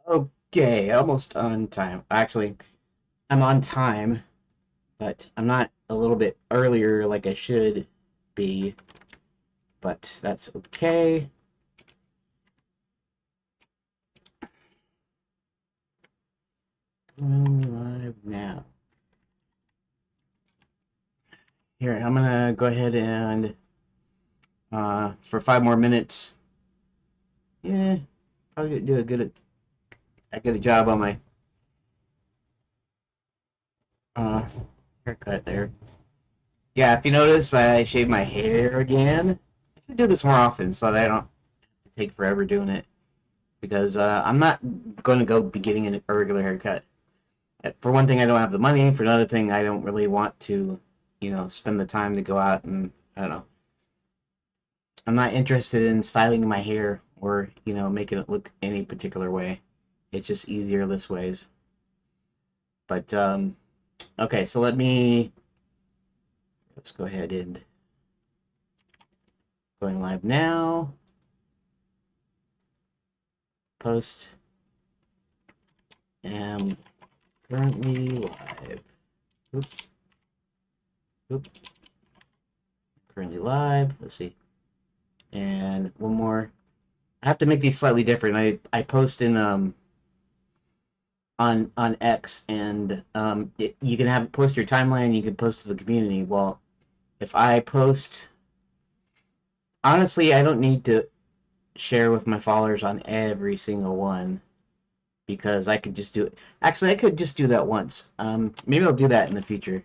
Okay, almost on time. Actually, I'm on time, but I'm not a little bit earlier like I should be, but that's okay. Going live now. Here, I'm gonna go ahead and for 5 more minutes. Yeah, probably do a good job on my uh haircut there. Yeah, if you notice, I shaved my hair again. I should do this more often so that I don't take forever doing it because I'm not going to go be getting a regular haircut. For one thing, I don't have the money. For another thing, I don't really want to, spend the time to go out and I don't know. I'm not interested in styling my hair or making it look any particular way. It's just easier this ways. But okay, so let's go ahead and going live now. Post am currently live. Oop, oop. Currently live. Let's see. And one more. I have to make these slightly different. I post in on X, and you can have post your timeline. You can post to the community. Well, if I post, honestly, I don't need to share with my followers on every single one because I could just do it. Actually, I could just do that once. Maybe I'll do that in the future.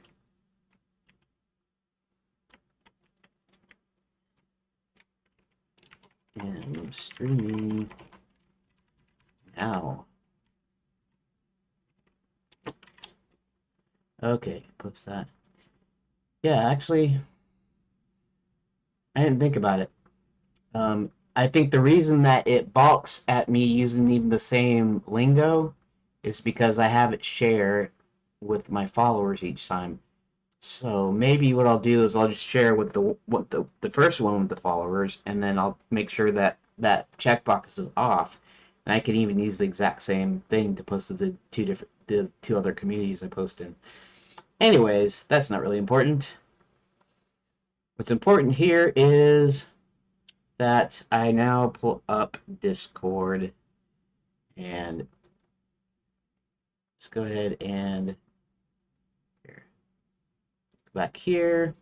And I'm streaming now. Okay, post that. Yeah, actually, I didn't think about it. I think the reason that it balks at me using even the same lingo is because I have it share with my followers each time. So maybe what I'll do is I'll just share with the first one with the followers, and then I'll make sure that that checkbox is off, and I can even use the exact same thing to post to the two other communities I post in. Anyways, that's not really important. What's important here is that I now pull up Discord and let's go ahead and here, go back here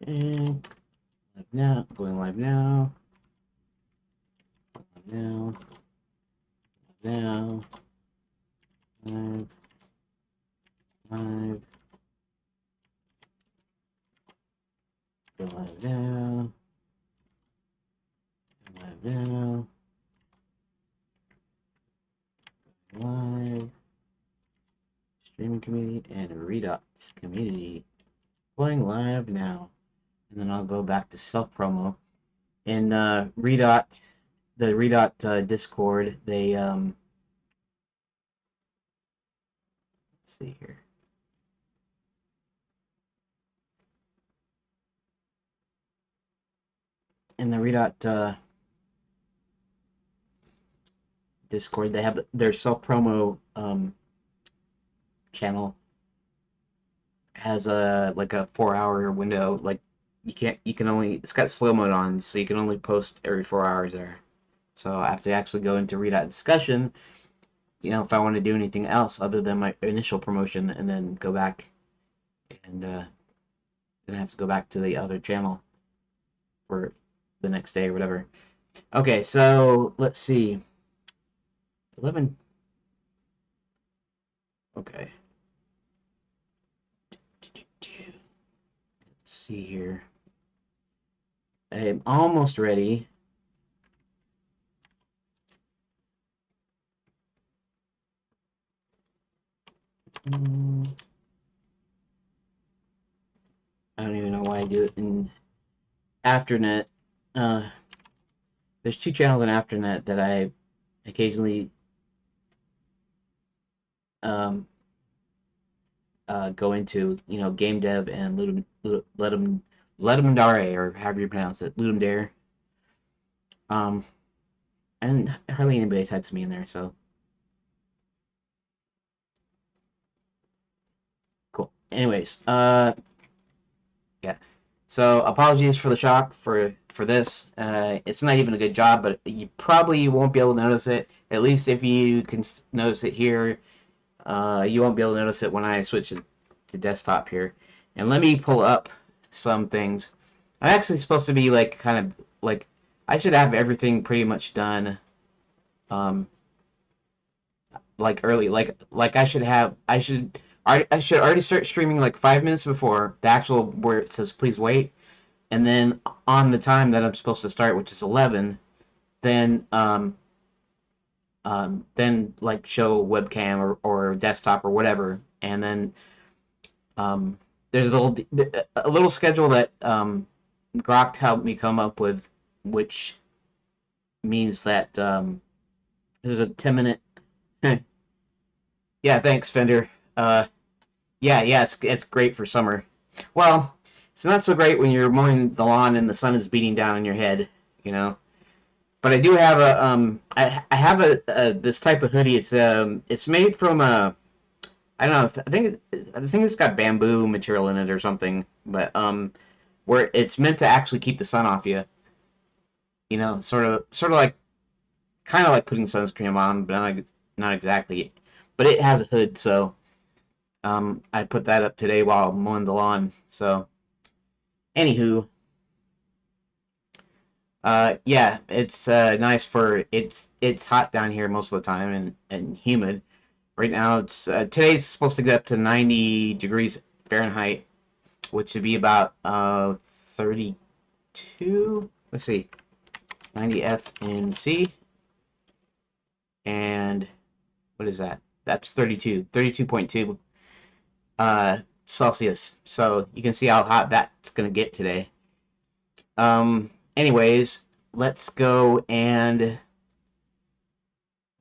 and live now, going live now, now, now, live, live, go live now, live now, live, streaming community and Redux community, going live now, and then I'll go back to self promo. In Redot, the Redot Discord, they let's see here. In the Redot Discord, they have their self promo channel has a like a 4 hour window. Like you can only it's got slow mode on, so you can only post every 4 hours there. So I have to actually go into Redot discussion, if I want to do anything else other than my initial promotion, and then go back and then I have to go back to the other channel for the next day or whatever. Okay, so let's see. 11. Okay. Let's see here. I'm almost ready. I don't even know why I do it in Afternet. Uh, there's two channels in Afternet that I occasionally um, go into. Game Dev and Ludum Dare, or however you pronounce it, Ludum Dare. Um, And hardly anybody texts me in there, so cool. Anyways, yeah. So apologies for the shock for this. It's not even a good job, but you probably won't be able to notice it. At least if you can notice it here, you won't be able to notice it when I switch it to desktop here. And let me pull up some things. I'm actually supposed to be like kind of like I should have everything pretty much done. Um, like early, like I should already start streaming like 5 minutes before the actual where it says please wait, and then on the time that I'm supposed to start, which is 11, then then like show webcam or desktop or whatever, and then um, there's a little schedule that Grok helped me come up with, which means that there's a 10-minute. Yeah, thanks, Fender. Yeah, it's great for summer. Well, it's not so great when you're mowing the lawn and the sun is beating down on your head, you know. But I do have I have a this type of hoodie. It's made from a I don't know. I think it's got bamboo material in it or something. But where it's meant to actually keep the sun off you. You know, sort of like kind of like putting sunscreen on, but not exactly. But it has a hood, so I put that up today while mowing the lawn. So anywho, yeah, it's nice for it's hot down here most of the time and humid. Right now it's today's supposed to get up to 90 degrees Fahrenheit, which would be about 32. Let's see, 90 F in C, and what is that? That's 32.2 Celsius. So you can see how hot that's gonna get today. Anyways, let's go and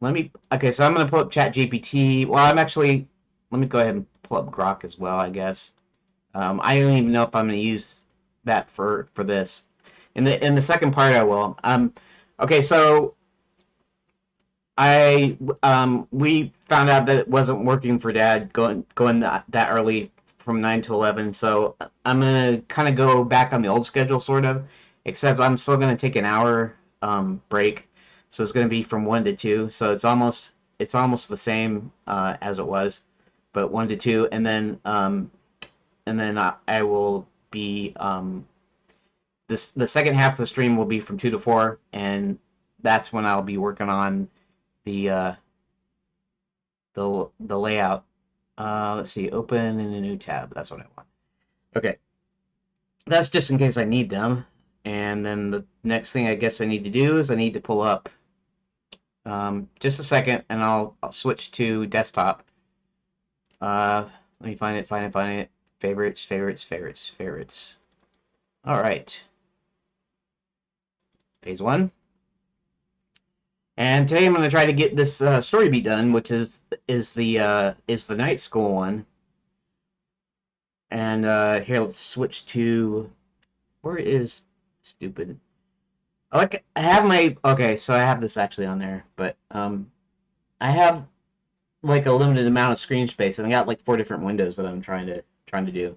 let me. Okay, so I'm gonna pull up Chat GPT. Well, let me go ahead and pull up Grok as well. I guess. I don't even know if I'm gonna use that for this. In the second part, I will. Okay, so we found out that it wasn't working for Dad going that early from 9 to 11. So I'm gonna kind of go back on the old schedule, sort of, except I'm still gonna take an hour break. So it's gonna be from 1 to 2. So it's almost the same as it was, but 1 to 2, and then I will be this the second half of the stream will be from 2 to 4, and that's when I'll be working on the the layout. Let's see, open in a new tab. That's what I want. Okay, that's just in case I need them. And then the next thing I guess I need to do is I need to pull up just a second, and I'll switch to desktop. Let me find it. Favorites. All right, phase 1. And today I'm going to try to get this story beat done, which is the night school one. And here, let's switch to where is stupid. I have my okay, so I have this actually on there, but I have like a limited amount of screen space, and I got like 4 different windows that I'm trying to do.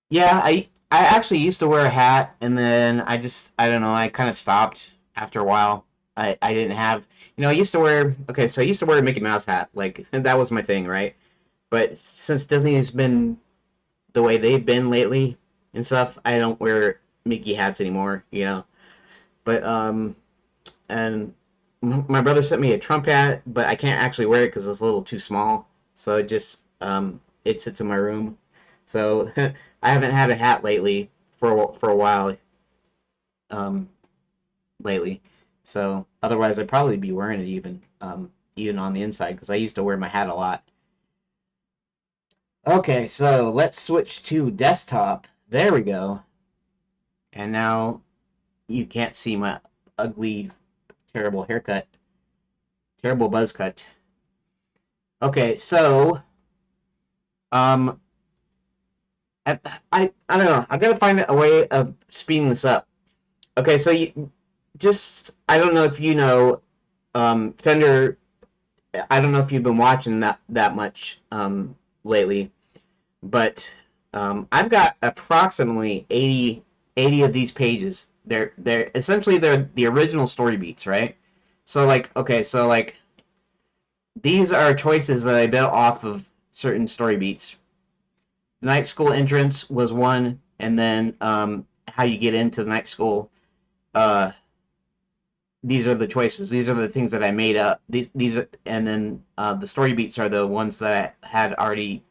Yeah, I actually used to wear a hat, and then I don't know, I kind of stopped after a while. I didn't have, I used to wear, okay, so I used to wear a Mickey Mouse hat, like that was my thing, right? But since Disney has been the way they've been lately and stuff, I don't wear Mickey hats anymore, you know. But and my brother sent me a Trump hat, but I can't actually wear it because it's a little too small. So it sits in my room. So I haven't had a hat lately for a while. Um, lately. So otherwise, I'd probably be wearing it even on the inside because I used to wear my hat a lot. Okay, so let's switch to desktop. There we go. And now you can't see my ugly, terrible haircut, terrible buzz cut. Okay, so um, I don't know. I gotta find a way of speeding this up. Okay, so just I don't know if you know, Fender. I don't know if you've been watching that much lately, but I've got approximately 80 of these pages. They're essentially they're the original story beats, right? So like okay, so like these are choices that I built off of certain story beats. The night school entrance was one, and then how you get into the night school. Uh, these are the choices. These are the things that I made up. These are, and then the story beats are the ones that I had already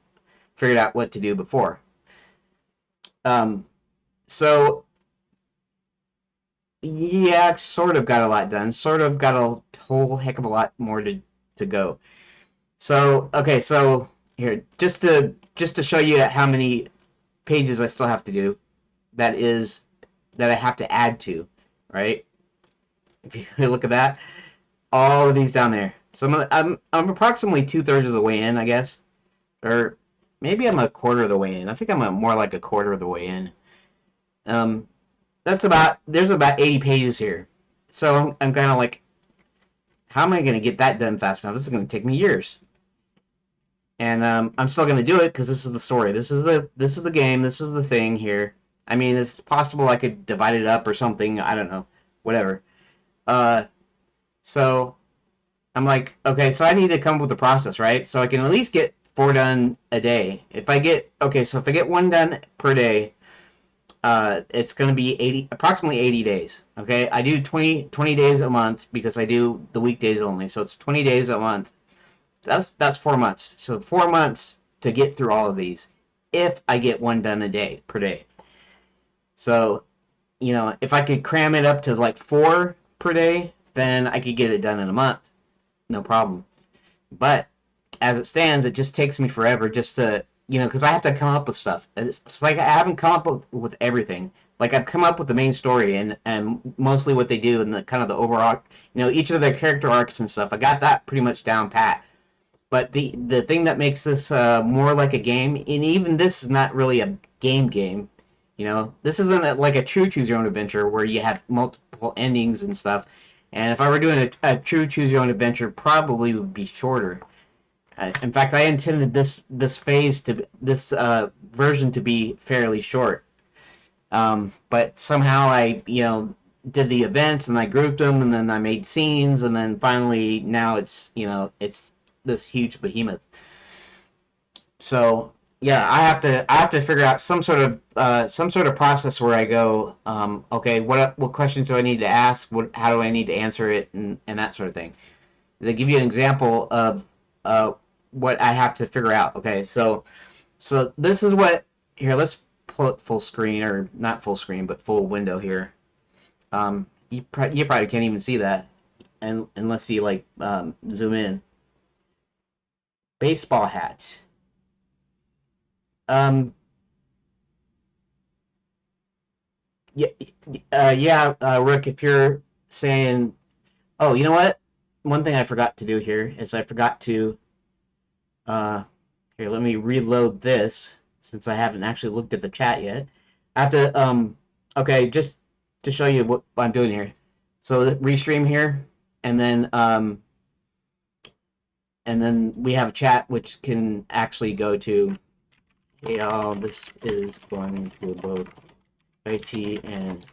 figured out what to do before. Um, so yeah, sort of got a lot done. Sort of got a whole heck of a lot more to go. So okay, so here just to show you how many pages I still have to do. That is that I have to add to, right? If you look at that, all of these down there. So I'm approximately 2/3 of the way in, I guess, or maybe I'm a quarter of the way in. I think I'm more like a quarter of the way in. Um, that's about there's about 80 pages here, so I'm kind of like, how am I going to get that done fast enough? This is going to take me years, and I'm still going to do it because this is the story. This is the game. This is the thing here. I mean, it's possible I could divide it up or something. I don't know, whatever. Uh, so I'm like, okay, so I need to come up with a process, right? So I can at least get 4 done a day. If I get 1 done per day, it's going to be approximately 80 days. Okay, I do 20 days a month because I do the weekdays only. So it's 20 days a month. That's 4 months. So 4 months to get through all of these, if I get 1 done a day per day. So if I could cram it up to like 4 per day, then I could get it done in a month, no problem. But as it stands, it just takes me forever just to, because I have to come up with stuff. It's like I haven't come up with everything. Like I've come up with the main story and mostly what they do and the kind of the overall, each of their character arcs and stuff. I got that pretty much down pat. But the thing that makes this more like a game, and even this is not really a game. This isn't like a true choose your own adventure where you have multiple endings and stuff. And if I were doing a true choose your own adventure, probably would be shorter. In fact, I intended this version to be fairly short. But somehow I did the events and I grouped them and then I made scenes and then finally now it's this huge behemoth. So yeah, I have to figure out some sort of process where I go, okay, what questions do I need to ask? How do I need to answer it, and that sort of thing. They give you an example of what I have to figure out. Okay, so this is what here. Let's pull it full screen, or not full screen, but full window here. You probably can't even see that, and unless you like zoom in. Baseball hat. Um, yeah, yeah, Rick. If you're saying, oh, you know what? One thing I forgot to do here is I forgot to uh, here. Let me reload this since I haven't actually looked at the chat yet. I have to okay, just to show you what I'm doing here. So restream here, and then we have a chat which can actually go to, hey all, this is going to both IT and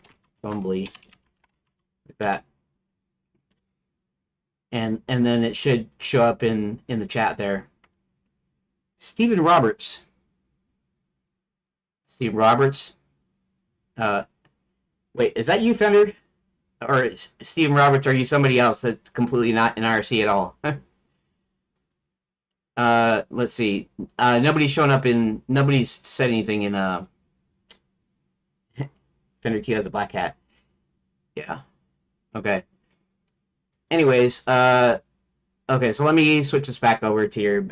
Bumbly, like that, and then it should show up in the chat there. Stephen Roberts. Steve Roberts. Uh, wait, is that you, Fender? Or Stephen Roberts? Are you somebody else that's completely not in IRC at all? Let's see. Nobody's shown up in. Nobody's said anything in. Fender Q has a black hat. Yeah. Okay. Anyways, okay. So let me switch this back over to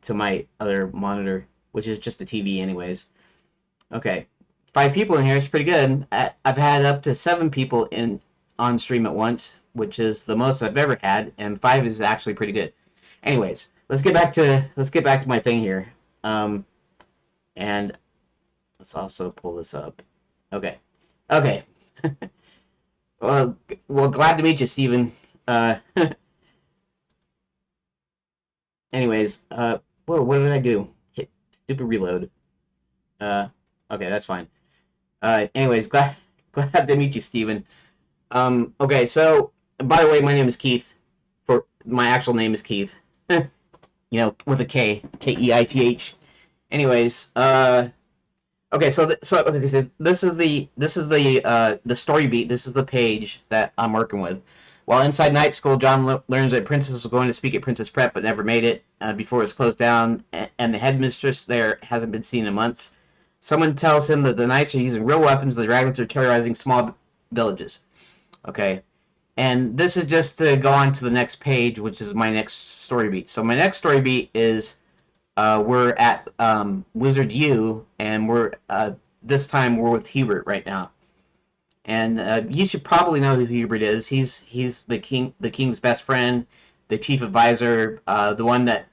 my other monitor, which is just a TV, anyways. Okay. 5 people in here is pretty good. I've had up to 7 people on stream at once, which is the most I've ever had, and 5 is actually pretty good. Anyways, let's get back to my thing here. And let's also pull this up. Okay. Well, glad to meet you, Steven. Uh, anyways, whoa, what did I do? Hit stupid reload. Uh, okay, that's fine. Anyways, glad to meet you, Steven. Okay, so by the way, my name is Keith. For my actual name is Keith. With a K, Keith. Anyways, okay, so this is the story beat. This is the page that I'm working with. While inside night school, John learns that Princess was going to speak at Princess Prep, but never made it before it was closed down, and the headmistress there hasn't been seen in months. Someone tells him that the knights are using real weapons. The dragons are terrorizing small villages. Okay, and this is just to go on to the next page, which is my next story beat. So my next story beat is we're at Wizard U, and we're this time we're with Hubert right now. And you should probably know who Hubert is. He's the king's best friend, the chief advisor, the one that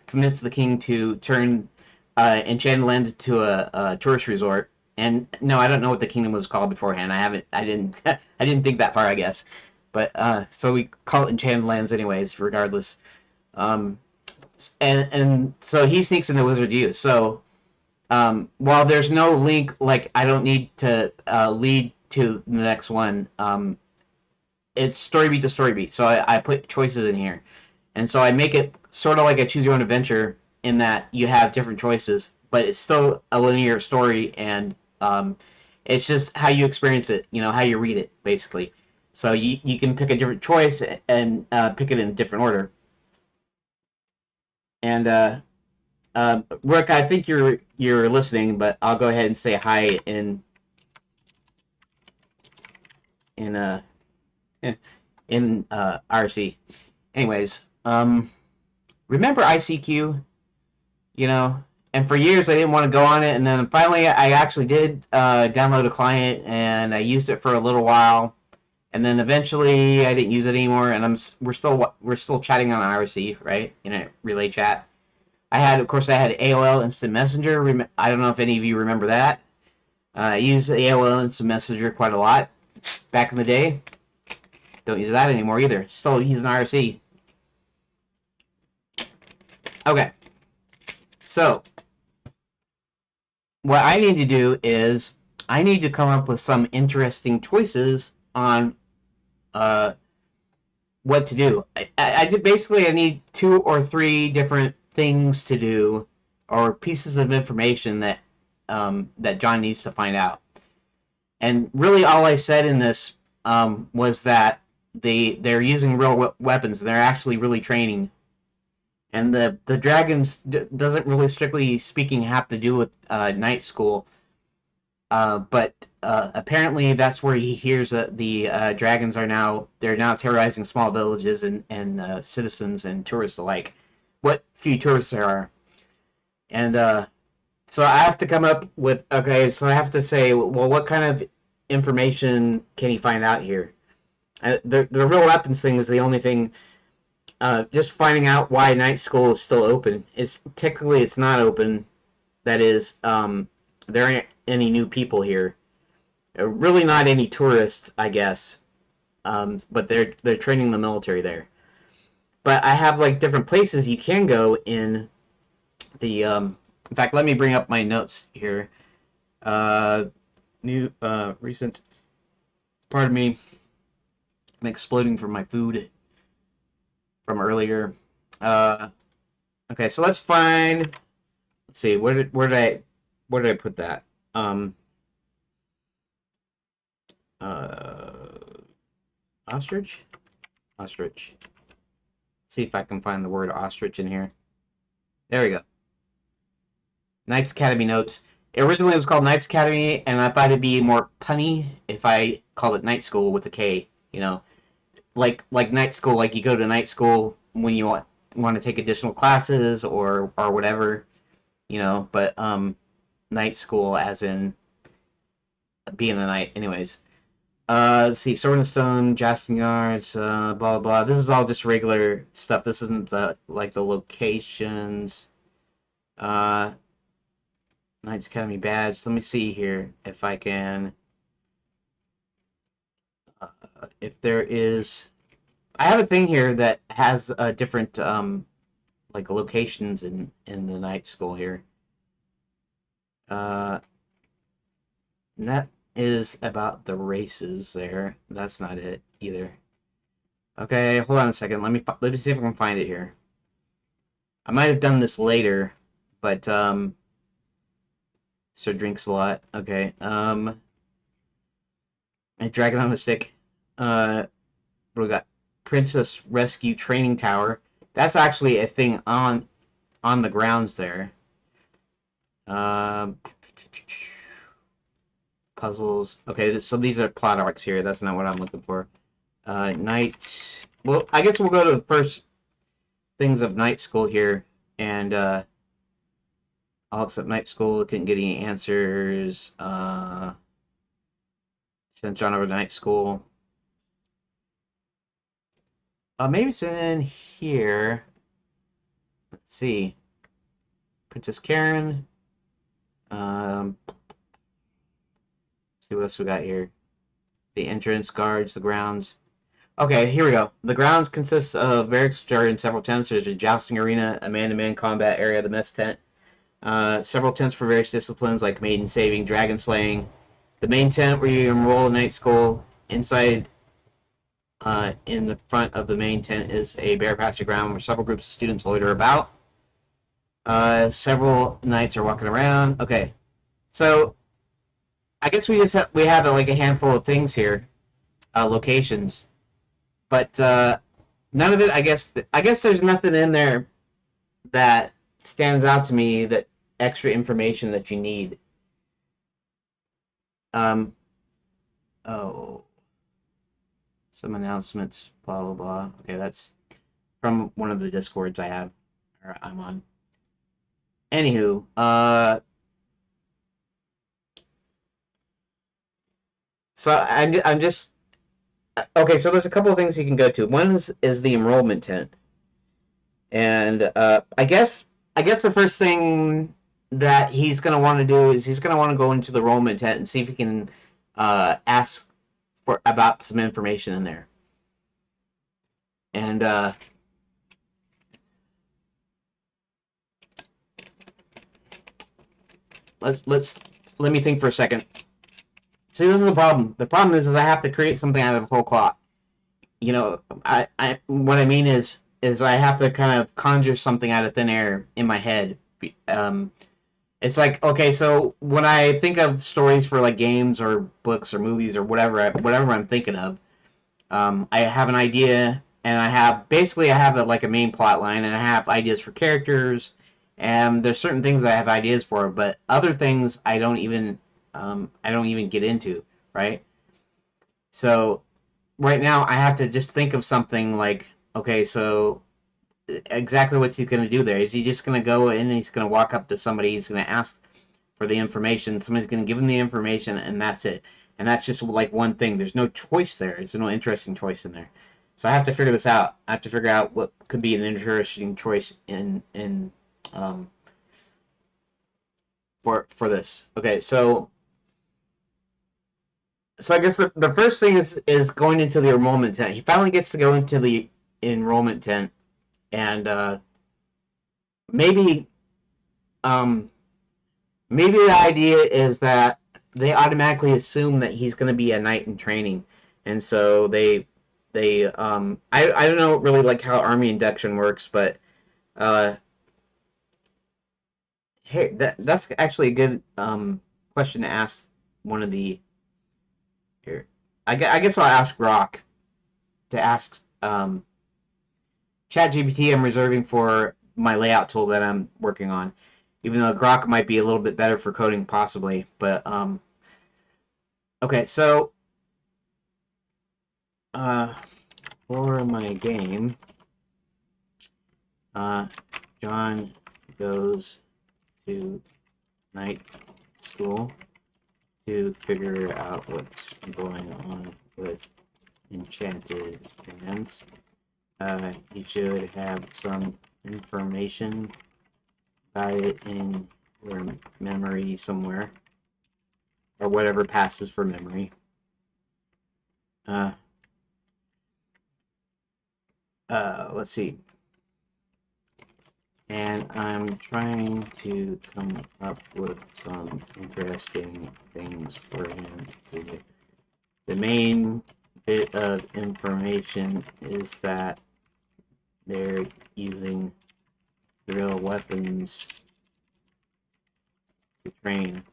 convinced the king to turn Enchanted Land into a tourist resort. And no, I don't know what the kingdom was called beforehand. I didn't, I didn't think that far, I guess. But so we call it Enchanted Lands, anyways, regardless. Um, and so he sneaks into Wizard U. So while there's no link, like I don't need to lead to the next one. It's story beat to story beat. So I put choices in here, and so I make it sort of like a choose your own adventure in that you have different choices, but it's still a linear story, and it's just how you experience it. How you read it, basically. So you can pick a different choice and pick it in a different order. And Rick, I think you're listening, but I'll go ahead and say hi in RC. Anyways, remember ICQ? You know, and for years I didn't want to go on it, and then finally I actually did download a client, and I used it for a little while, and then eventually I didn't use it anymore, and we're still chatting on IRC, right? In a relay chat. Of course, I had AOL Instant Messenger. I don't know if any of you remember that. I used AOL Instant Messenger quite a lot back in the day. Don't use that anymore either. Still using IRC. Okay, so what I need to do is I need to come up with some interesting choices on uh, what to do. I did basically I need two or three different things to do or pieces of information that John needs to find out. And really, all I said in this was that they're using real weapons. And they're actually really training, and the dragons doesn't really strictly speaking have to do with night school. But apparently, that's where he hears that the dragons they're now terrorizing small villages and citizens and tourists alike. What few tourists there are, and so I have to come up with okay. So I have to say, well, what kind of information can he find out here? The real weapons thing is the only thing. Just finding out why night school is still open. It's not open. That is, there aren't any new people here. Really, not any tourists, I guess. But they're training the military there. But I have like different places you can go in the. In fact, let me bring up my notes here. Uh, New recent. Pardon me. I'm exploding from my food from earlier. Uh, okay, so let's find. Let's see. Where did I put that? Um, uh, Ostrich. Ostrich. See if I can find the word ostrich in here. There we go. Knights Academy notes. Originally, it was called Knights Academy, and I thought it'd be more punny if I called it Night School with a K. Like night school, like you go to night school when you want to take additional classes or whatever, But night school as in being a knight, anyways. Let's see, Sword and Stone, Jousting Yards, blah blah blah. This is all just regular stuff. This isn't the locations. Uh, Knights Academy badge. Let me see here if I can. Uh, if there is, I have a thing here that has different like locations in the night school here. And that is about the races there. That's not it either. Okay, hold on a second. Let me see if I can find it here. I might have done this later, but so drinks a lot. Okay. And Dragon on the Stick. We got Princess Rescue Training Tower. That's actually a thing on the grounds there. Puzzles. Okay, so these are plot arcs here. That's not what I'm looking for. Night. Well, I guess we'll go to the first things of night school here, and all except night school. Couldn't get any answers. Sent John over to night school. Maybe it's in here. Let's see. Princess Karen. See what else we got here. The entrance, guards, the grounds. Okay, here we go. The grounds consists of barracks which are in several tents. There's a jousting arena, a man-to-man combat area, the mess tent. Several tents for various disciplines like maiden saving, dragon slaying. The main tent where you enroll in night school. Inside, in the front of the main tent is a bare pasture ground where several groups of students loiter about. Several knights are walking around. Okay, so I guess we have like a handful of things here, locations, but none of it. I guess there's nothing in there that stands out to me, that extra information that you need. Oh, some announcements, blah blah blah. Okay, that's from one of the discords I have, or I'm on. Anywho, so I'm just okay. So there's a couple of things you can go to. One is the enrollment tent, and I guess the first thing that he's gonna want to do is he's gonna want to go into the enrollment tent and see if he can ask for about some information in there, and let me think for a second. See, this is the problem. The problem is I have to create something out of whole cloth. You know, what I mean is I have to kind of conjure something out of thin air in my head. It's like, okay, so when I think of stories for like games or books or movies or whatever I'm thinking of, I have an idea, and I have like a main plot line, and I have ideas for characters, and there's certain things that I have ideas for, but other things I don't even get into, right? So right now I have to just think of something like, okay, so exactly what he's going to do there. Is he just going to go in and he's going to walk up to somebody, he's going to ask for the information, somebody's going to give him the information, and that's it. And that's just like one thing. There's no choice there. There's no interesting choice in there. So I have to figure this out. I have to figure out what could be an interesting choice in for this. Okay, so I guess the first thing is going into the enrollment tent. He finally gets to go into the enrollment tent, and maybe maybe the idea is that they automatically assume that he's going to be a knight in training, and so I don't know really like how army induction works, but hey, that's actually a good question to ask one of the here. I guess I'll ask Grok to ask ChatGPT. I'm reserving for my layout tool that I'm working on, even though Grok might be a little bit better for coding possibly. But okay, so for my game, John goes to night school to figure out what's going on with Enchanted lands. You should have some information about it in your memory somewhere, or whatever passes for memory. let's see. And I'm trying to come up with some interesting things for him to do. The main bit of information is that they're using real weapons to train.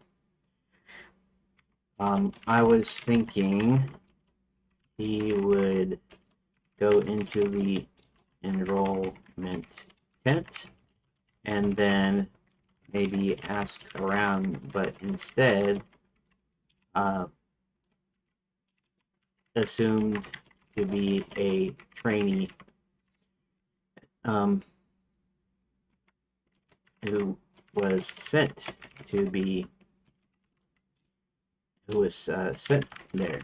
I was thinking he would go into the enrollment tent and then maybe ask around, but instead assumed to be a trainee who was sent to be sent there.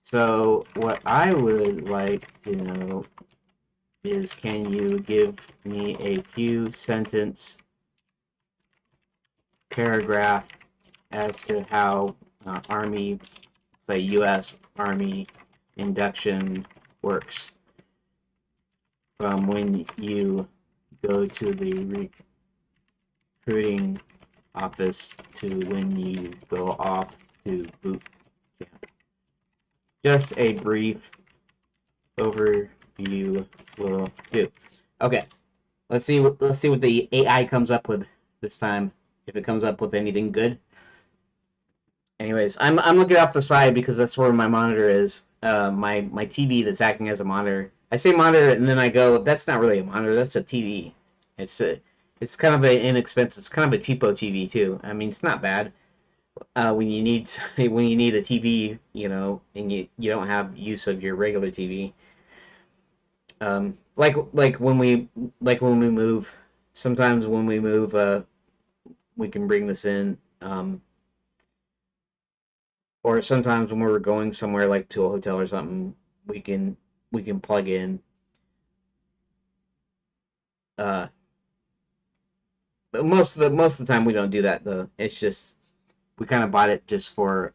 So what I would like to know is, can you give me a few sentence paragraph as to how Army, say U.S. Army induction works from when you go to the recruiting office to when you go off to boot camp. Just a brief overview will do. Okay, let's see what the AI comes up with this time. If it comes up with anything good. Anyways, I'm looking off the side because that's where my monitor is. My TV that's acting as a monitor. I say monitor and then I go, that's not really a monitor. That's a TV. It's kind of an inexpensive. It's kind of a cheapo TV too. I mean, it's not bad. When you need a TV, you know, and you don't have use of your regular TV. Like when we move. Sometimes when we move, we can bring this in. Or sometimes when we're going somewhere like to a hotel or something, we can plug in. But most of the time we don't do that though. It's just we kind of bought it just for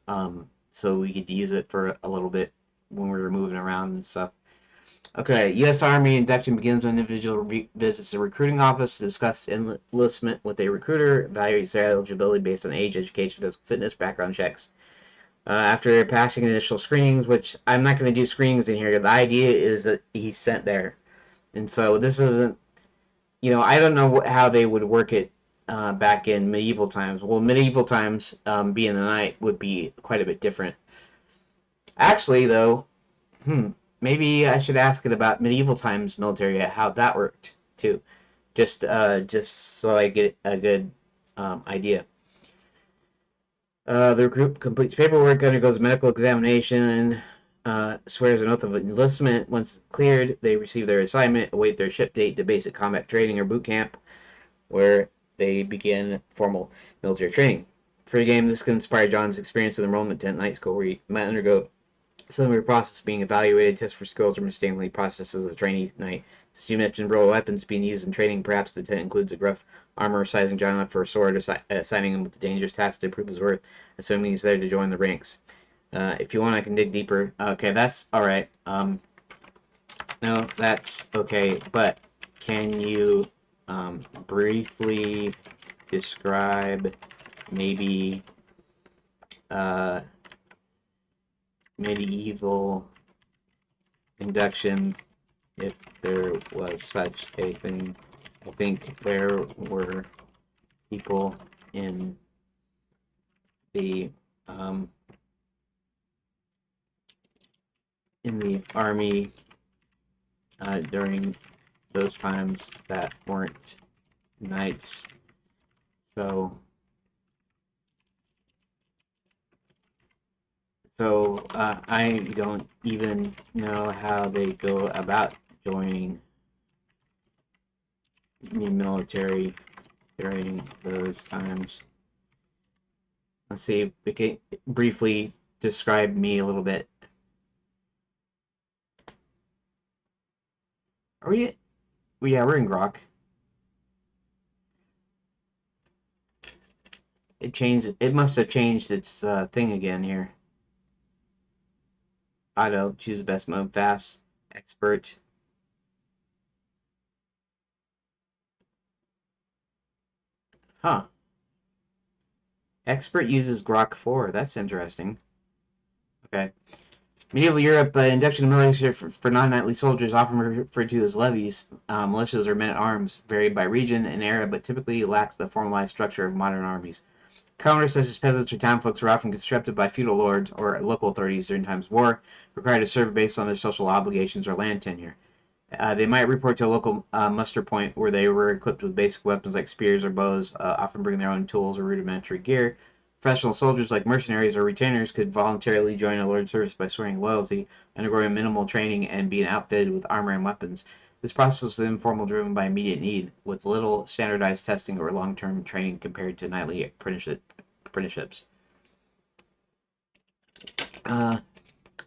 so we could use it for a little bit when we were moving around and stuff. Okay, U.S. Army induction begins when an individual visits the recruiting office to discuss enlistment with a recruiter, evaluates their eligibility based on age, education, physical fitness, background checks. After passing initial screenings, which I'm not going to do screenings in here, the idea is that he's sent there. And so this isn't, you know, I don't know how they would work it back in medieval times. Well, medieval times, being a knight would be quite a bit different. Actually, though, maybe I should ask it about medieval times military, how that worked too, just so I get a good idea. The group completes paperwork, undergoes medical examination, swears an oath of enlistment. Once cleared, they receive their assignment, await their ship date to basic combat training or boot camp, where they begin formal military training. For the game, this can inspire John's experience in the enrollment tent night school, where he might undergo similar process being evaluated, test for skills, or mistakenly processed as a trainee knight. As you mentioned, real weapons being used in training. Perhaps the tent includes a gruff armor sizing John up for a sword, assigning him with the dangerous task to prove his worth, assuming he's there to join the ranks. If you want, I can dig deeper. Okay, that's all right. No, that's okay. But can you briefly describe maybe medieval induction, if there was such a thing? I think there were people in the army during those times that weren't knights. So I don't even know how they go about joining the military during those times. Let's see, we can briefly describe me a little bit. Are we? Well, yeah, we're in Grok. It changed. It must have changed its thing again here. Auto, choose the best mode, fast, Expert. Huh. Expert uses Grok 4. That's interesting. Okay. Medieval Europe, induction to military for non-knightly soldiers, often referred to as levies, militias, or men-at-arms, varied by region and era, but typically lacked the formalized structure of modern armies. Commoners such as peasants or townfolks were often conscripted by feudal lords or local authorities during times of war, required to serve based on their social obligations or land tenure. They might report to a local muster point where they were equipped with basic weapons like spears or bows, often bringing their own tools or rudimentary gear. Professional soldiers like mercenaries or retainers could voluntarily join a lord's service by swearing loyalty, undergoing minimal training, and being outfitted with armor and weapons. This process was informal, driven by immediate need, with little standardized testing or long-term training compared to knightly apprenticeships. Uh,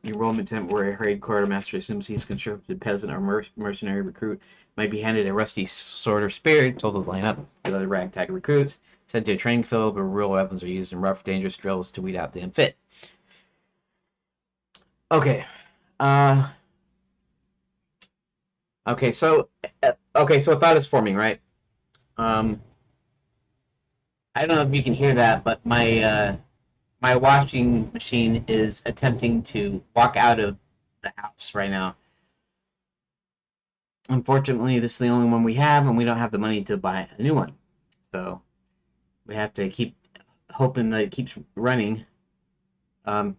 Enrollment temp where a harried quartermaster assumes he's conscripted peasant or mercenary recruit might be handed a rusty sword or spear, told to line up with other ragtag recruits, sent to a training field where real weapons are used in rough, dangerous drills to weed out the unfit. Okay. Uh. Okay. So a thought is forming, right? Um. I don't know if you can hear that, but my washing machine is attempting to walk out of the house right now. Unfortunately, this is the only one we have, and we don't have the money to buy a new one. So we have to keep hoping that it keeps running. Um,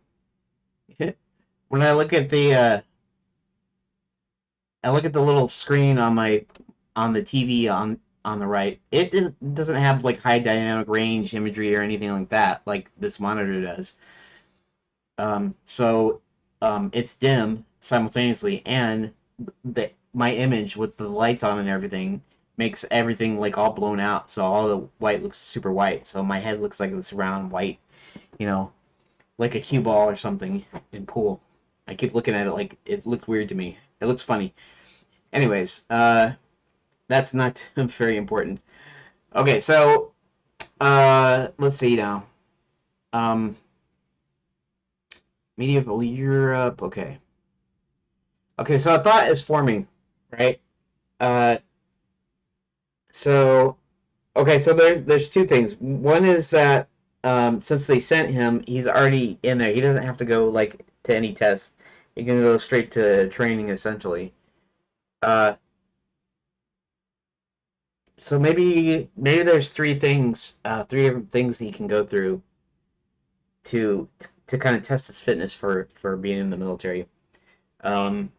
when I look at the little screen on the TV on the right, it doesn't have like high dynamic range imagery or anything like that, like this monitor does. So it's dim simultaneously, and my image with the lights on and everything makes everything like all blown out. So all the white looks super white. So my head looks like this round white, you know, like a cue ball or something in pool. I keep looking at it like it looks weird to me. It looks funny. Anyways, that's not very important. Okay, so let's see now. Um, Medieval Europe. Okay. Okay, so a thought is forming, right? Uh, so so there's two things. One is that since they sent him, he's already in there. He doesn't have to go like to any test. He can go straight to training essentially. Uh, so maybe there's three different things he can go through to to kind of test his fitness for being in the military. Um,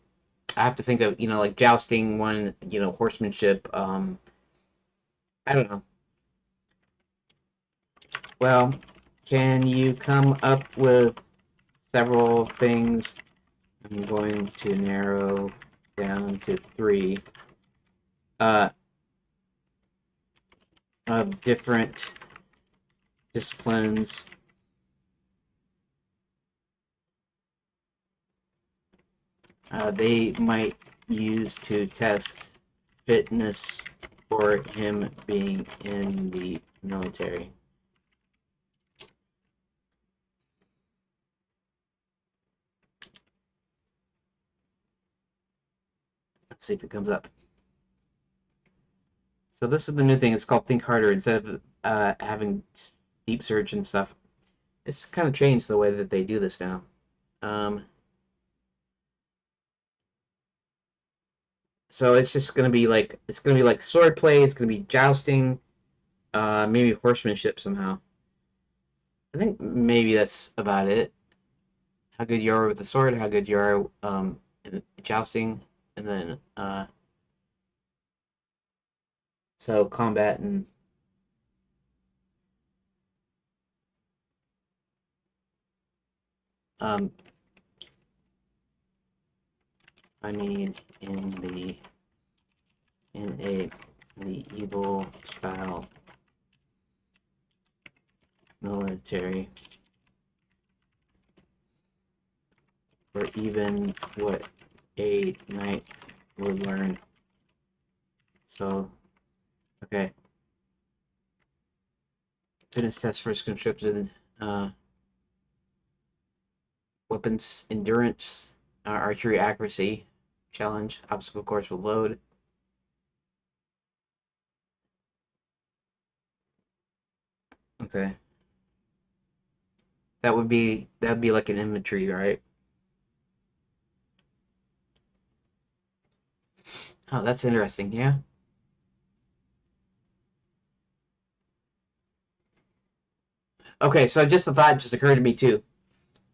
I have to think of like jousting one, horsemanship. I don't know. Well, can you come up with several things? I'm going to narrow down to three uh, of different disciplines. They might use to test fitness for him being in the military. Let's see if it comes up. So this is the new thing. It's called Think Harder. Instead of having deep search and stuff, it's kind of changed the way that they do this now. Um, so it's gonna be like sword play. It's gonna be jousting, maybe horsemanship somehow. I think maybe that's about it. How good you are with the sword, how good you are in jousting, and then so combat and um, I mean in a medieval style military, or even what a knight would learn. So okay, fitness test for conscripted. Weapons endurance, archery accuracy, challenge. Obstacle course will load. Okay. That'd be like an inventory, right? Oh, that's interesting. Yeah. Okay, so just a thought just occurred to me too.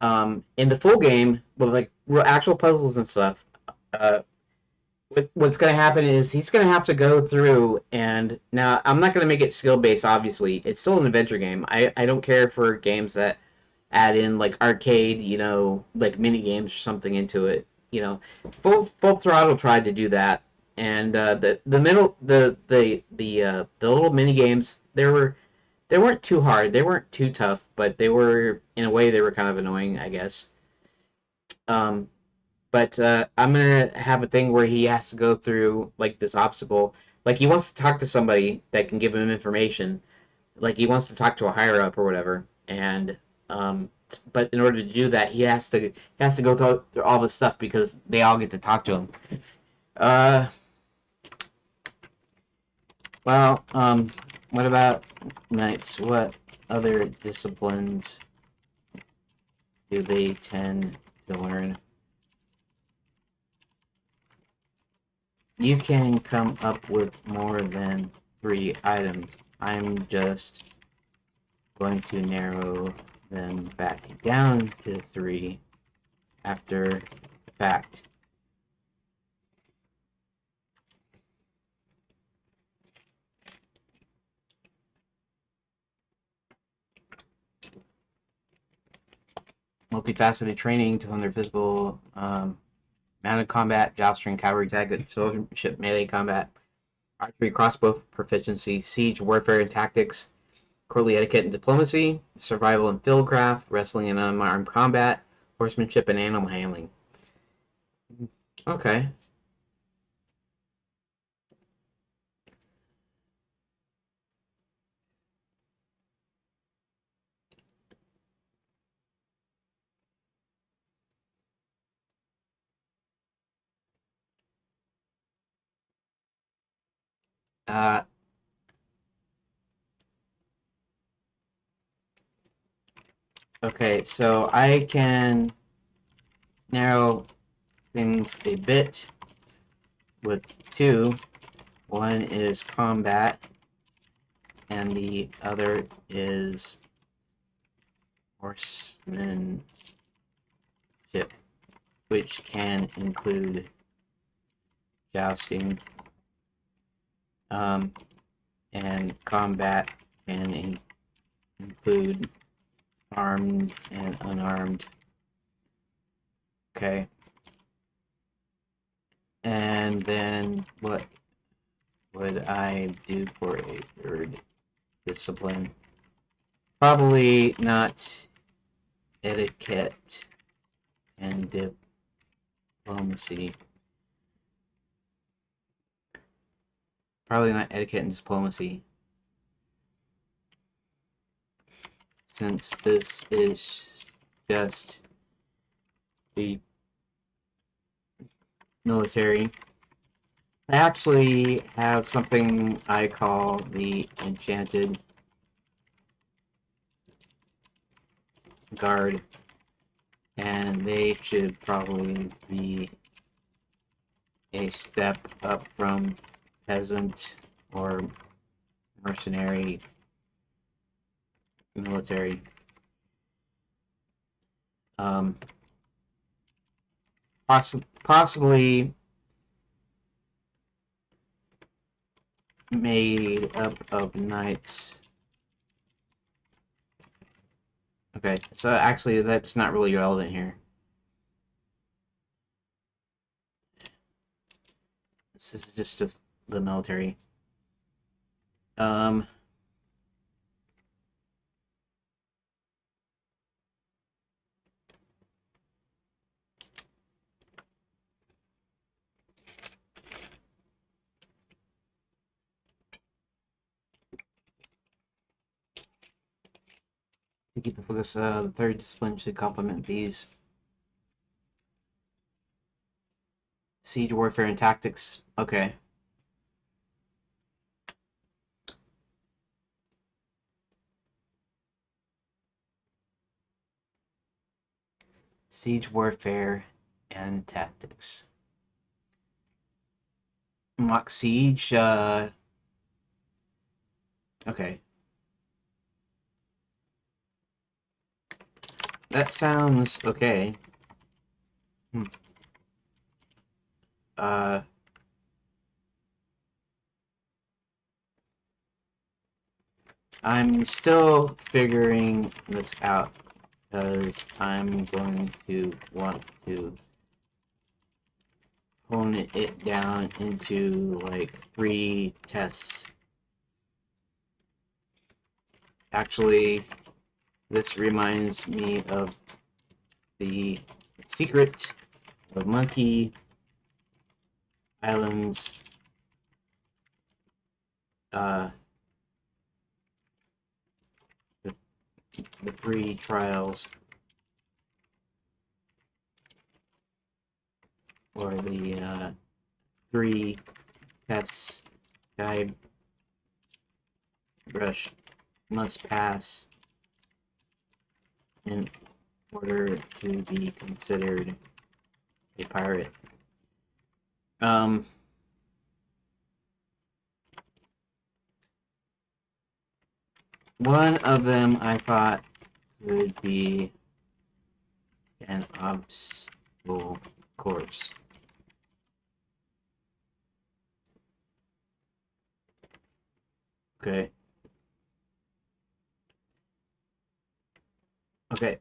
In the full game, with like actual puzzles and stuff, uh, what's going to happen is he's going to have to go through and now I'm not going to make it skill based. Obviously, it's still an adventure game. I don't care for games that add in like arcade, like mini games or something into it. Full Throttle tried to do that, and the middle the little mini games they weren't too hard, they weren't too tough, but they were in a way they were kind of annoying, I guess. Um, but I'm gonna have a thing where he has to go through like this obstacle. Like he wants to talk to somebody that can give him information. Like he wants to talk to a higher up or whatever. And but in order to do that, he has to go through all this stuff because they all get to talk to him. Uh, well, what about knights? What other disciplines do they tend to learn? You can come up with more than 3 items. I'm just going to narrow them back down to 3 after the fact. Multifaceted training to hone their physical, mounted combat, jousting, cavalry tactics, soldiership, melee combat, archery, crossbow proficiency, siege, warfare and tactics, courtly etiquette and diplomacy, survival and fieldcraft, wrestling and unarmed combat, horsemanship and animal handling. Okay. Uh, okay, so I can narrow things a bit with 2. One is combat, and the other is horsemanship, which can include jousting, and combat can include armed and unarmed. Okay. And then what would I do for a third discipline? Probably not etiquette and diplomacy. Probably not etiquette and diplomacy, since this is just the military. I actually have something I call the Enchanted Guard, and they should probably be a step up from peasant or mercenary military. Um, possibly made up of knights. Okay, so actually that's not really relevant here. This is just the military. Um, to keep the focus, the third discipline should complement these. Siege warfare and tactics. Okay. Siege warfare and tactics. Mock siege. Okay. That sounds okay. Hmm. Uh, I'm still figuring this out because I'm going to want to hone it down into like 3 tests. Actually, this reminds me of the secret of Monkey Islands. The, the 3 trials, or the 3 tests guide brush must pass in order to be considered a pirate. One of them I thought would be an obstacle course. Okay. Okay.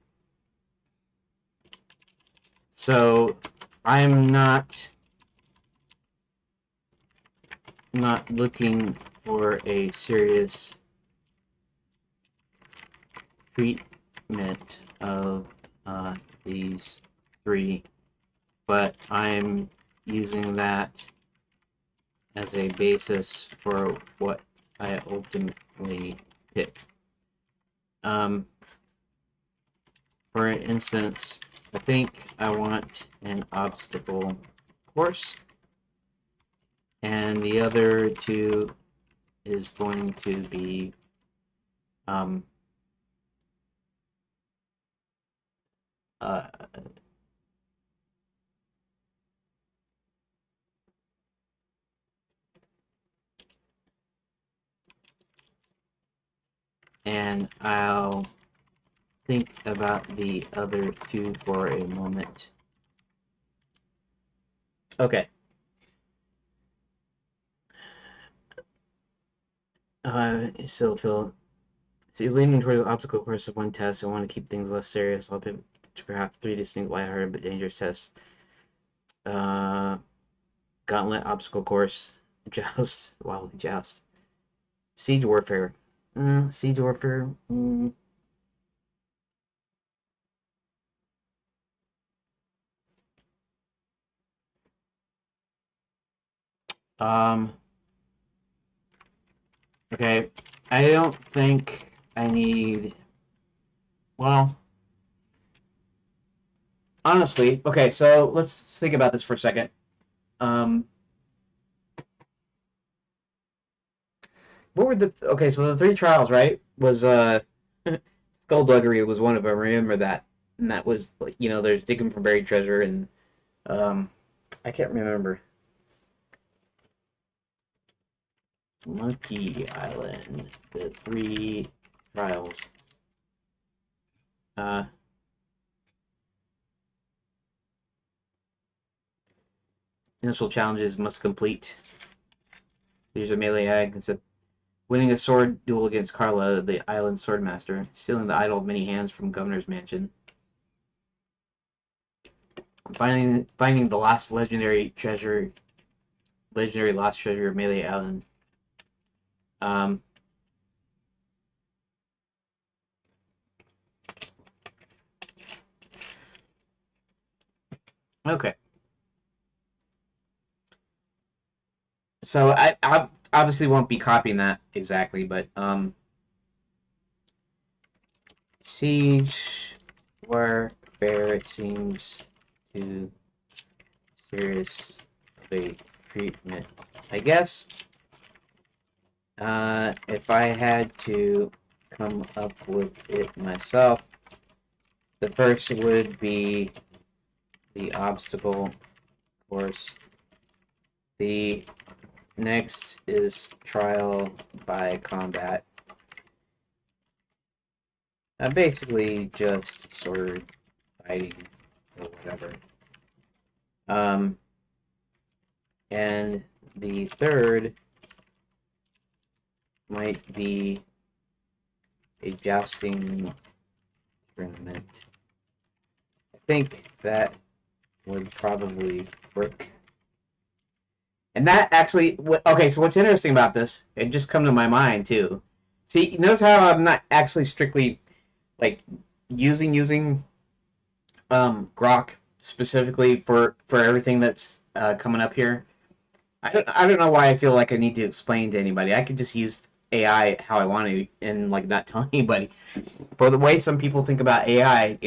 So I'm not looking for a serious treatment of these 3, but I'm using that as a basis for what I ultimately pick. For instance, I think I want an obstacle course, and the other 2 is going to be uh, and I'll think about the other 2 for a moment. Okay. So Phil, see, leaning towards the obstacle course is 1 test. I want to keep things less serious. I'll pick to craft 3 distinct, lighthearted but dangerous tests. Uh, Gauntlet, obstacle course, joust, wow, joust, siege warfare. Siege warfare. Um. Okay, I don't think I need. Well, honestly, okay. So let's think about this for a second. Um, what were the? Okay, so the 3 trials, right? Was skullduggery was one of them. Remember that? And that was like, there's digging for buried treasure, and um, I can't remember. Monkey Island, the 3 trials. Uh, Initial challenges must complete. Use a melee ag instead. Winning a sword duel against Carla, the island swordmaster. Stealing the idol of many hands from Governor's Mansion. Finding the last legendary lost treasure of Melee Island. Um, okay. So I obviously won't be copying that exactly, but siege warfare seems too serious a treatment. I guess if I had to come up with it myself, the first would be the obstacle course. The next is trial by combat. Basically just sword fighting or whatever. Um, and the third might be a jousting tournament. I think that would probably work. And that actually, okay, so what's interesting about this, it just come to my mind too. See, notice how I'm not actually strictly like using Grok specifically for everything that's coming up here. I don't know why I feel like I need to explain to anybody. I could just use AI how I want to and like not tell anybody. For the way some people think about AI,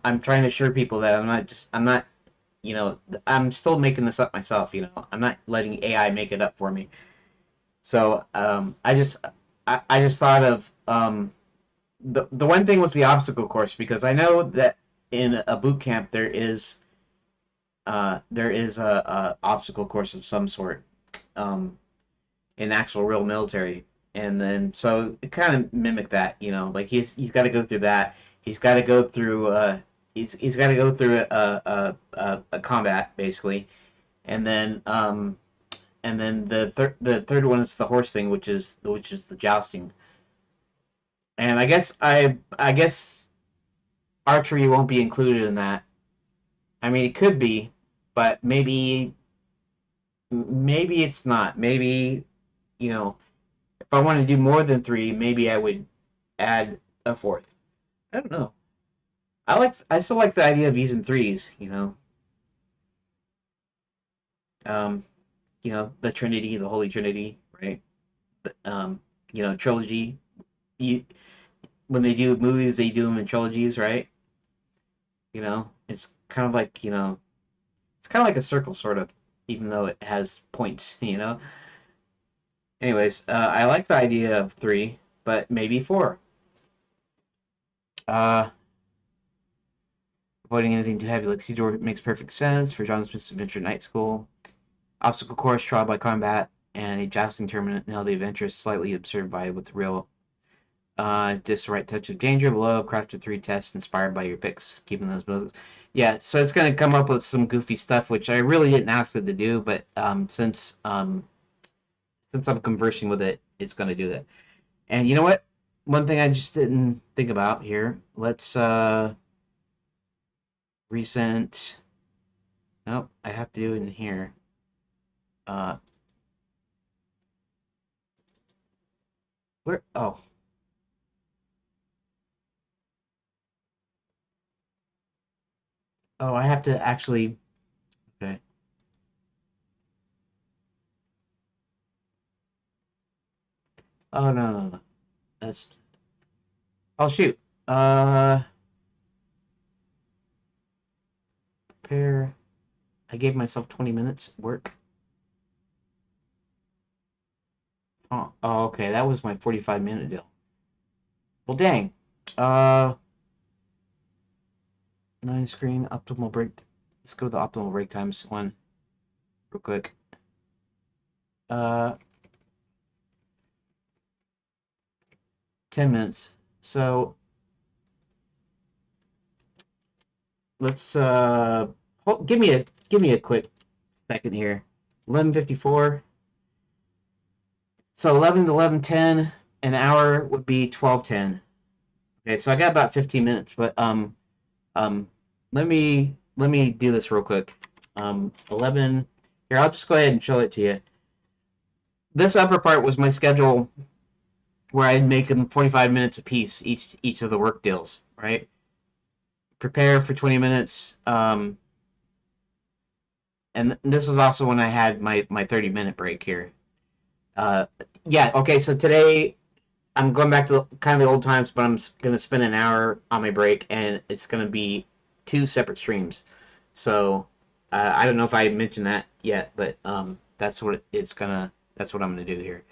I'm trying to assure people that I'm not I'm still making this up myself. I'm not letting AI make it up for me. So I just thought of the one thing was the obstacle course because I know that in a boot camp there is a obstacle course of some sort in actual real military, and then so it kind of mimicked that, like he's got to go through that. He's got to go through he's got to go through a combat basically, and then the third one is the horse thing, which is the jousting. And I guess archery won't be included in that. I mean, it could be, but maybe it's not. Maybe you know, if I want to do more than three, maybe I would add a fourth. I don't know. I still like the idea of using threes. Um, the Trinity, the Holy Trinity, right? Trilogy. You, when they do movies, they do them in trilogies, right? It's kind of like it's kind of like a circle, sort of, even though it has points. Anyways, I like the idea of three, but maybe four. Uh, Avoiding anything too heavy like Caesar makes perfect sense for John Smith's Adventure Night School. Obstacle course, trial by combat, and a jousting tournament. Now the adventure is slightly absurd by with real just the right touch of danger below. Crafted three tests inspired by your picks, keeping those moves. Yeah, so it's gonna come up with some goofy stuff, which I really didn't ask it to do, but since I'm conversing with it, it's gonna do that. And you know what? One thing I just didn't think about here. Let's recent. Nope, I have to do it in here. Uh, where? Oh, I have to actually. Okay. Oh no. That's. Oh shoot. Uh, Prepare. I gave myself 20 minutes work. Oh, okay. That was my 45-minute deal. Well, dang. Uh, Nine screen optimal break. Let's go to the optimal break times one real quick. Uh, 10 minutes. So let's give me a quick second here. 11:54. So 11 to 11:10, an hour would be 12:10. Okay, so I got about 15 minutes, but um let me do this real quick. 11. Here, I'll just go ahead and show it to you. This upper part was my schedule where I'd make them 45 minutes apiece each of the work deals, right? Prepare for 20 minutes. And this is also when I had my 30-minute break here. Uh, yeah, okay, so today I'm going back to kind of the old times, but I'm going to spend an hour on my break, and it's going to be two separate streams. So I don't know if I mentioned that yet, but that's what that's what I'm gonna do here.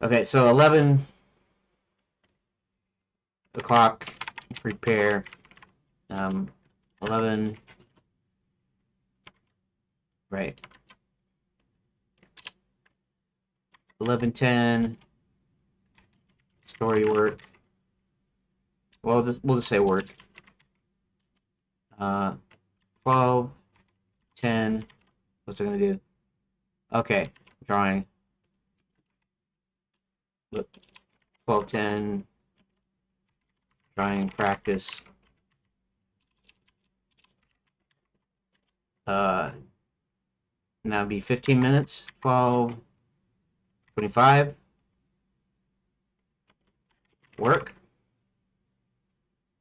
Okay, so 11 o'clock, prepare. 11, right? 11:10, story work. Well, we'll just say work. 12:10. What's it gonna do? Okay, drawing. Look, 12:10. Drawing practice. Now it'd be 15 minutes. 12:25. Work.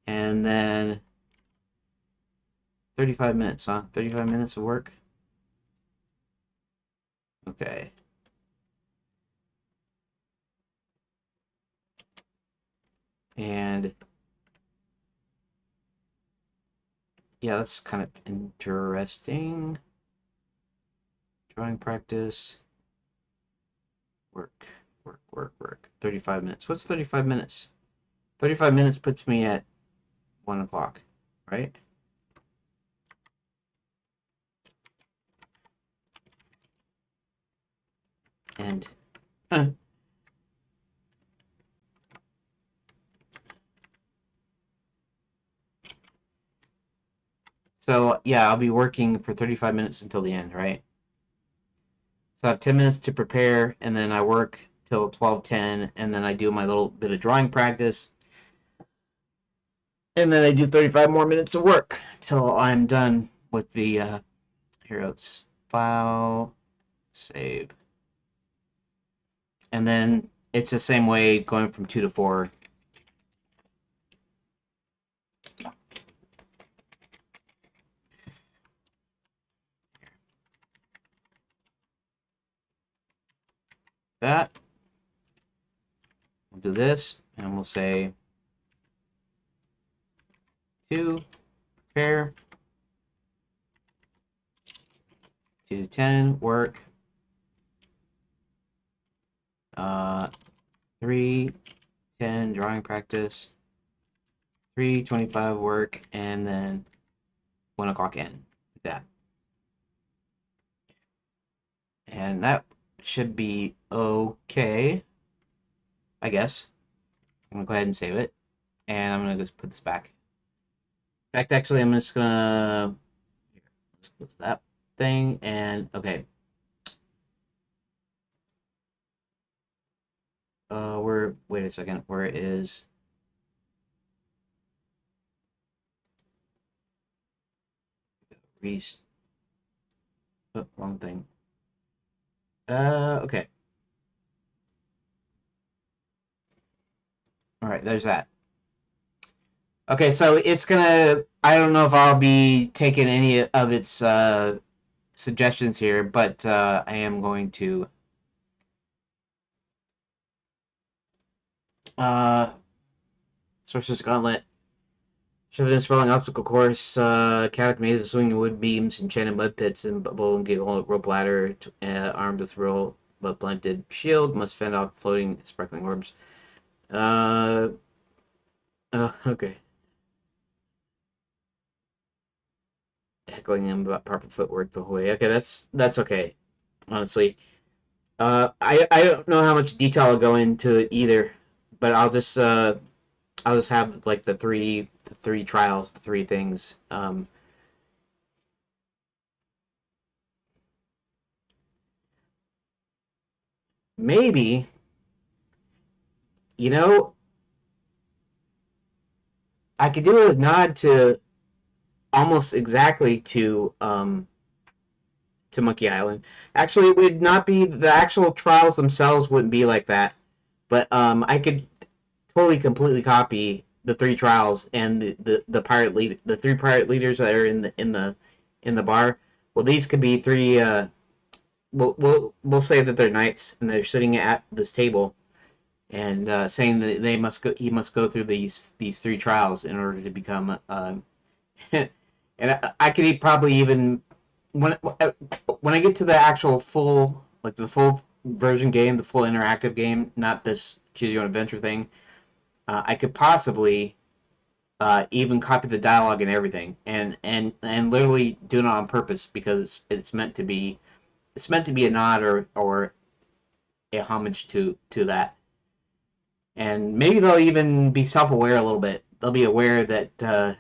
And then 35 minutes, huh? 35 minutes of work. Okay. And yeah, that's kind of interesting. Drawing practice. Work, work. 35 minutes. What's 35 minutes? 35 minutes puts me at 1 o'clock, right? And so yeah, I'll be working for 35 minutes until the end, right? So I have 10 minutes to prepare, and then I work till 12:10, and then I do my little bit of drawing practice, and then I do 35 more minutes of work till I'm done with the here it's file, save, and then it's the same way going from 2 to 4. That. We'll do this, and we'll say 2, prepare, 2:10, work, 3:10, drawing practice, 3:25, work, and then 1 o'clock in, like that. And that should be okay, I guess. I'm gonna go ahead and save it, and I'm gonna just put this back. In fact, actually, I'm just gonna let's close that thing, and okay. Wait a second, where is Reese? Oh, wrong thing. Okay. All right, there's that. Okay, so it's gonna. I don't know if I'll be taking any of its suggestions here, but I am going to. Sources Gauntlet. Shoved in sprawling obstacle course, caved mazes, swinging wood beams, enchanted mud pits, and bubble and giggle rope ladder, armed with roll but blunted shield, must fend off floating sparkling orbs. Okay. Heckling him about proper footwork the whole way. Okay, that's okay. Honestly, I don't know how much detail I'll go into it either, but I'll just have like the three trials, the three things. Maybe, you know, I could do a nod to almost exactly to Monkey Island. Actually, it would not be the actual trials themselves wouldn't be like that, but I could totally completely copy the three trials and the pirate lead the three pirate leaders that are in the bar. Well, these could be three. We'll say that they're knights and they're sitting at this table and saying that they must go. He must go through these three trials in order to become. And I could probably even when I get to the actual full, like the full version game, the full interactive game, not this choose your own adventure thing, I could possibly even copy the dialogue and everything, and literally do it on purpose because it's meant to be a nod or a homage to that. And maybe they'll even be self aware a little bit. They'll be aware that the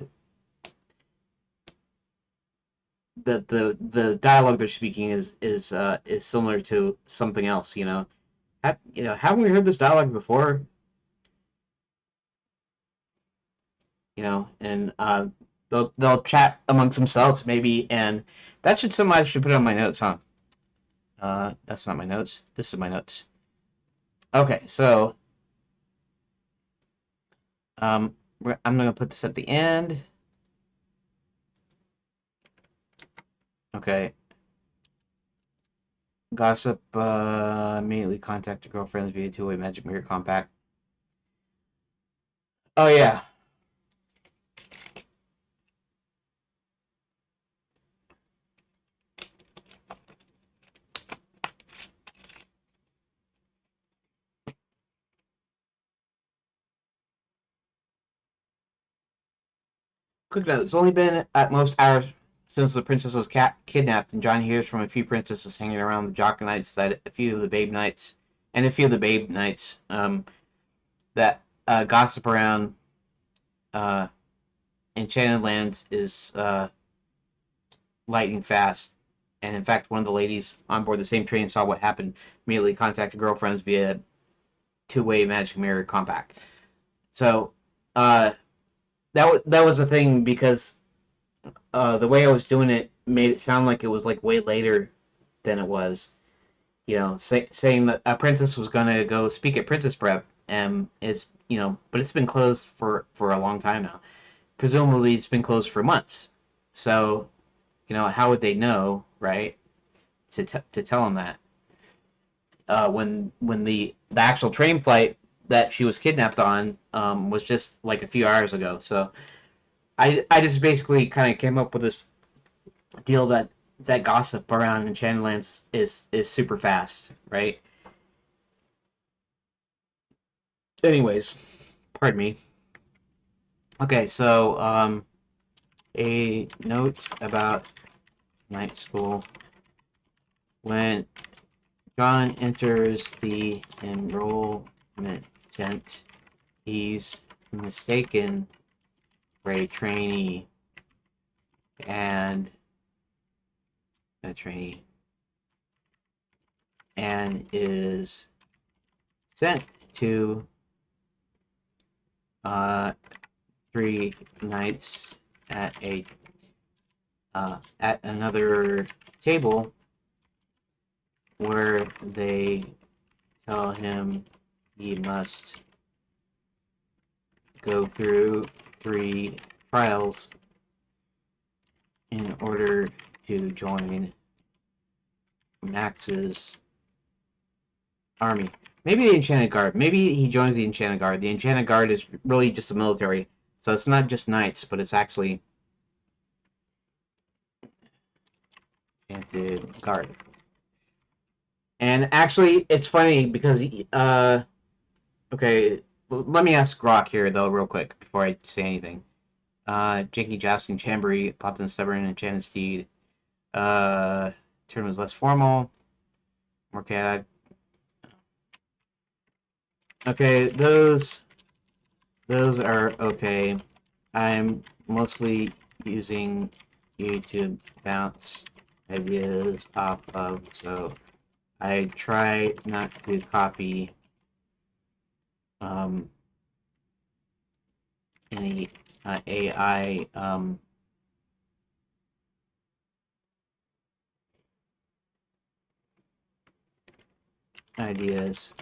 dialogue they're speaking is similar to something else. Haven't we heard this dialogue before? And they'll chat amongst themselves maybe, and that should somebody should put it on my notes, huh? That's not my notes. This is my notes. Okay, so I'm gonna put this at the end. Okay. Gossip immediately contact your girlfriends via two-way magic mirror compact. Oh yeah. Quick note: it's only been at most hours since the princess was kidnapped, and John hears from a few princesses hanging around the Jock Knights that a few of the Babe Knights that gossip around uh, Enchanted Lands is lightning fast. And in fact, one of the ladies on board the same train saw what happened, immediately contacted girlfriends via two-way magic mirror compact. So that was the thing because the way I was doing it made it sound like it was like way later than it was. Saying that a princess was gonna go speak at Princess Prep, and but it's been closed for a long time now. Presumably, it's been closed for months. So, how would they know, right? To tell them that when the actual train flight that she was kidnapped on was just like a few hours ago. So I just basically kind of came up with this deal that gossip around Enchanted Lands is super fast, right? Anyways, pardon me. Okay, so a note about night school. When John enters the enrollment tent, he's mistaken for a trainee and a trainee and is sent to uh, 3 nights at another table where they tell him he must go through 3 trials in order to join Max's army. Maybe the Enchanted Guard. Maybe he joins the Enchanted Guard. The Enchanted Guard is really just the military. So it's not just knights, but it's actually Enchanted Guard. And actually, it's funny because, okay, let me ask Grok here, though, real quick, before I say anything. Janky Jousting Chambery, Popped and Stubborn, Enchanted Steed. Term was less formal. More chaotic. Okay, those are okay. I'm mostly using you to bounce ideas off of, so I try not to copy any AI ideas.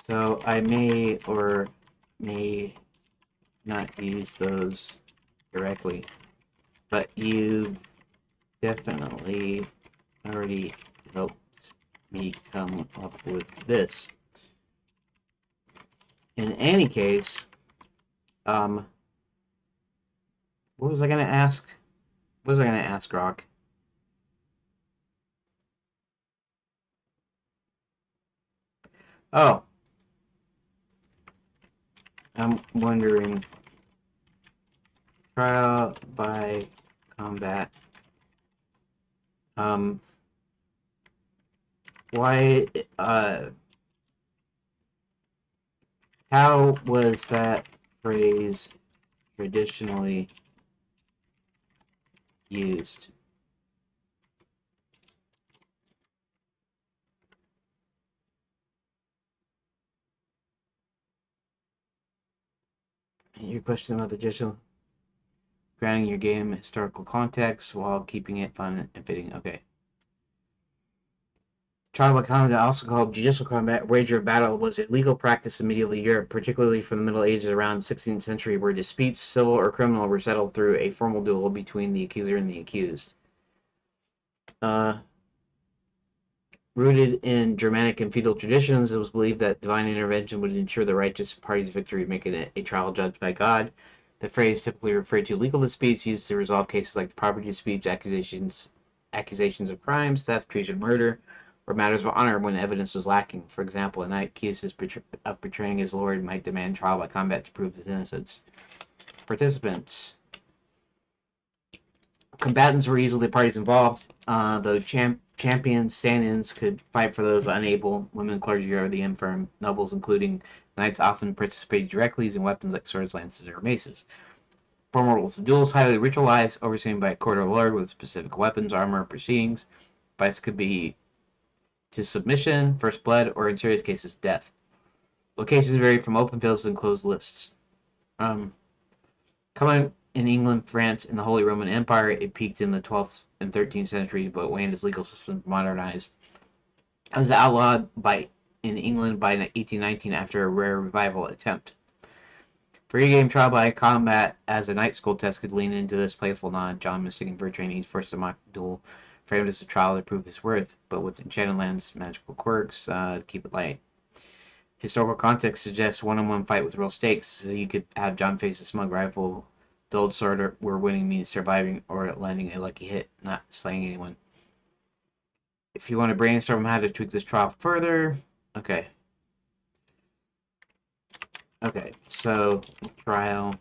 So I may or may not use those directly, but you definitely already helped me come up with this. In any case, what was I gonna ask? What was I gonna ask, Rock? Oh, I'm wondering, trial by combat. Why, how was that phrase traditionally used? Your question about the digital grounding your game in historical context while keeping it fun and fitting. Okay. Tribal combat, also called judicial combat, wager of battle, was a legal practice in medieval Europe, particularly from the Middle Ages around 16th century, where disputes, civil or criminal, were settled through a formal duel between the accuser and the accused. Uh, Rooted in Germanic and feudal traditions, it was believed that divine intervention would ensure the righteous party's victory, making it a trial judged by God. The phrase typically referred to legal disputes used to resolve cases like property disputes, accusations of crimes, theft, treason, murder, or matters of honor when evidence was lacking. For example, a knight accused of betraying his lord might demand trial by combat to prove his innocence. Participants. Combatants were usually the parties involved, though champions, stand-ins could fight for those unable. Women, clergy, or the infirm. Nobles, including knights, often participated directly using weapons like swords, lances, or maces. Formals. The duel was highly ritualized, overseen by a court or lord with specific weapons, armor, or proceedings. Fights could be to submission, first blood, or in serious cases, death. Locations vary from open fields to enclosed lists. Coming in England, France, and the Holy Roman Empire, it peaked in the 12th and 13th centuries, but waned as legal systems modernized. It was outlawed in England by 1819 after a rare revival attempt. Free game trial by combat as a night school test could lean into this playful nod. John, mistaken for training, forced a mock duel, framed as a trial to prove his worth, but with Enchanted Land's magical quirks, keep it light. Historical context suggests one-on-one fight with real stakes, so you could have John face a smug rival. The old sword where winning means surviving or landing a lucky hit, not slaying anyone. If you want to brainstorm how to tweak this trial further, okay. Okay, so trial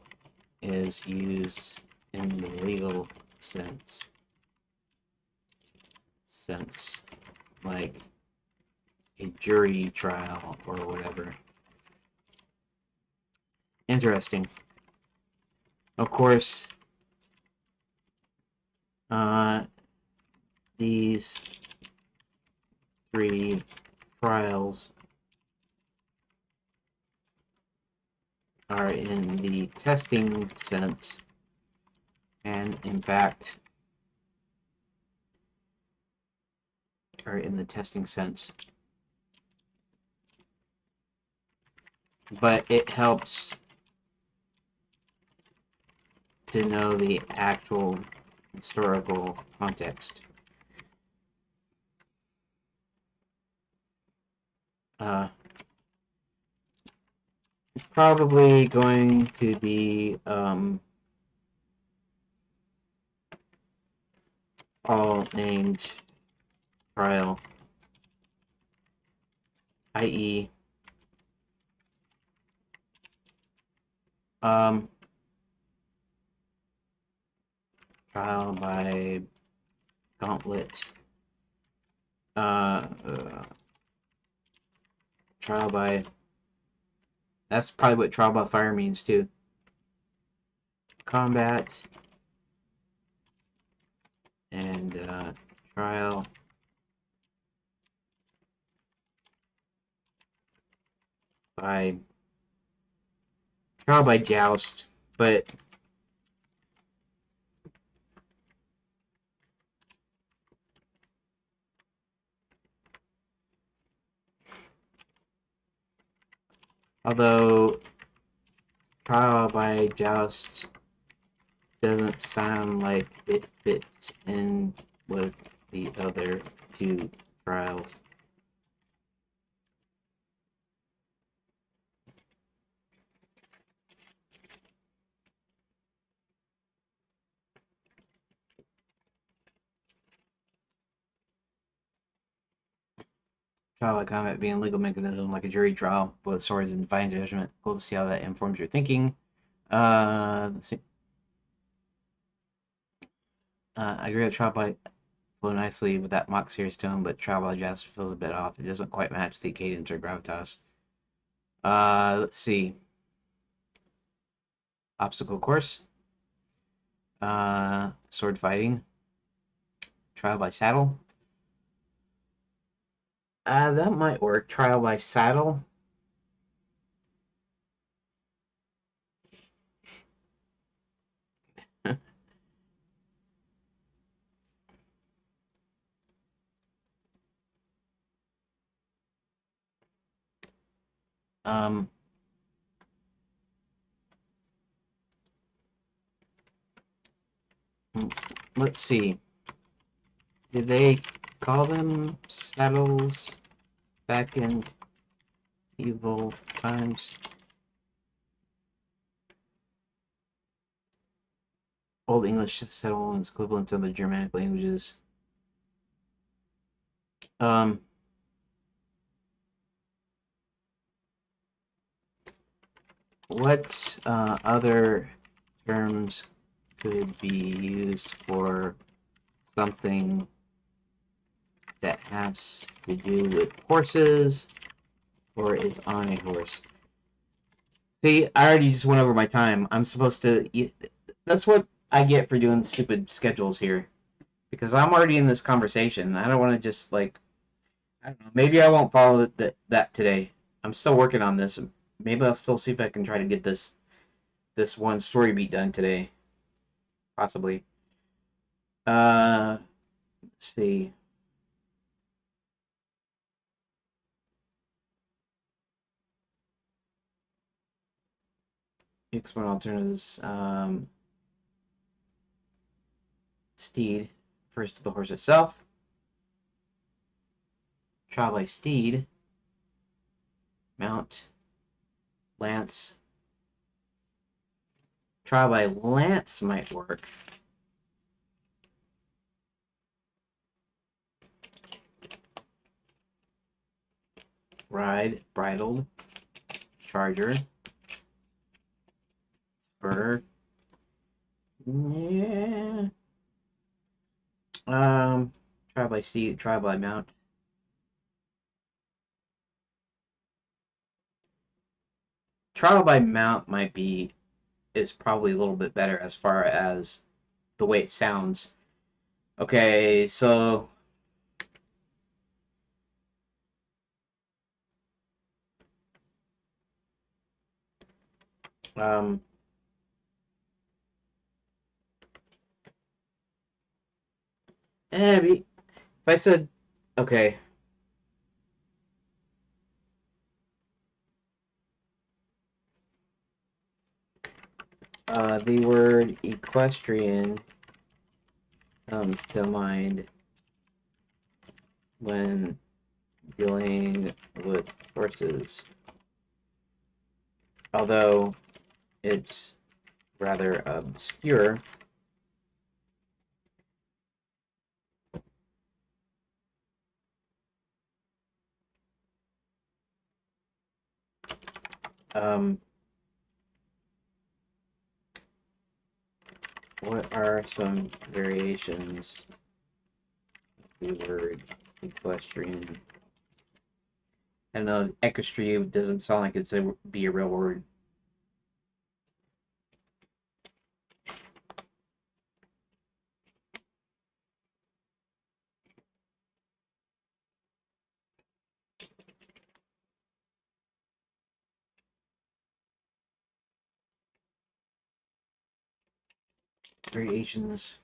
is used in the legal sense, like a jury trial or whatever. Interesting. Of course, these three trials are in the testing sense, and in fact are in the testing sense. But it helps to know the actual historical context. It's probably going to be all named trial, i.e. Trial by gauntlet, trial by, that's probably what trial by fire means too. Combat and trial by joust, but although trial by joust doesn't sound like it fits in with the other two trials. Trial by combat being a legal mechanism like a jury trial, both swords and divine judgment. Cool to see how that informs your thinking. Let's see. I agree with trial by flow nicely with that mock serious tone, but trial by jazz feels a bit off. It doesn't quite match the cadence or gravitas. Let's see. Obstacle course. Sword fighting. Trial by saddle. That might work. Trial by saddle. um, let's see. Did they call them saddles back in evil times? Old English saddle is equivalent to the Germanic languages. Um, what other terms could be used for something that has to do with horses or is on a horse? See, I already just went over my time. I'm supposed to. That's what I get for doing stupid schedules here. Because I'm already in this conversation. I don't want to just like. I don't know. Maybe I won't follow that today. I'm still working on this. Maybe I'll still see if I can try to get this one story beat done today. Possibly. Let's see. Explain alternatives. Steed refers to the horse itself. Trial by steed. Mount. Lance. Trial by lance might work. Ride. Bridled. Charger. Spur. Yeah. Trial by steed. Trial by mount. Trial by mount might be is probably a little bit better as far as the way it sounds. Okay, so um if I said okay, the word equestrian comes to mind when dealing with horses, although it's rather obscure. Um, what are some variations of the word equestrian? I don't know, equestrian doesn't sound like it's be a real word. Variations.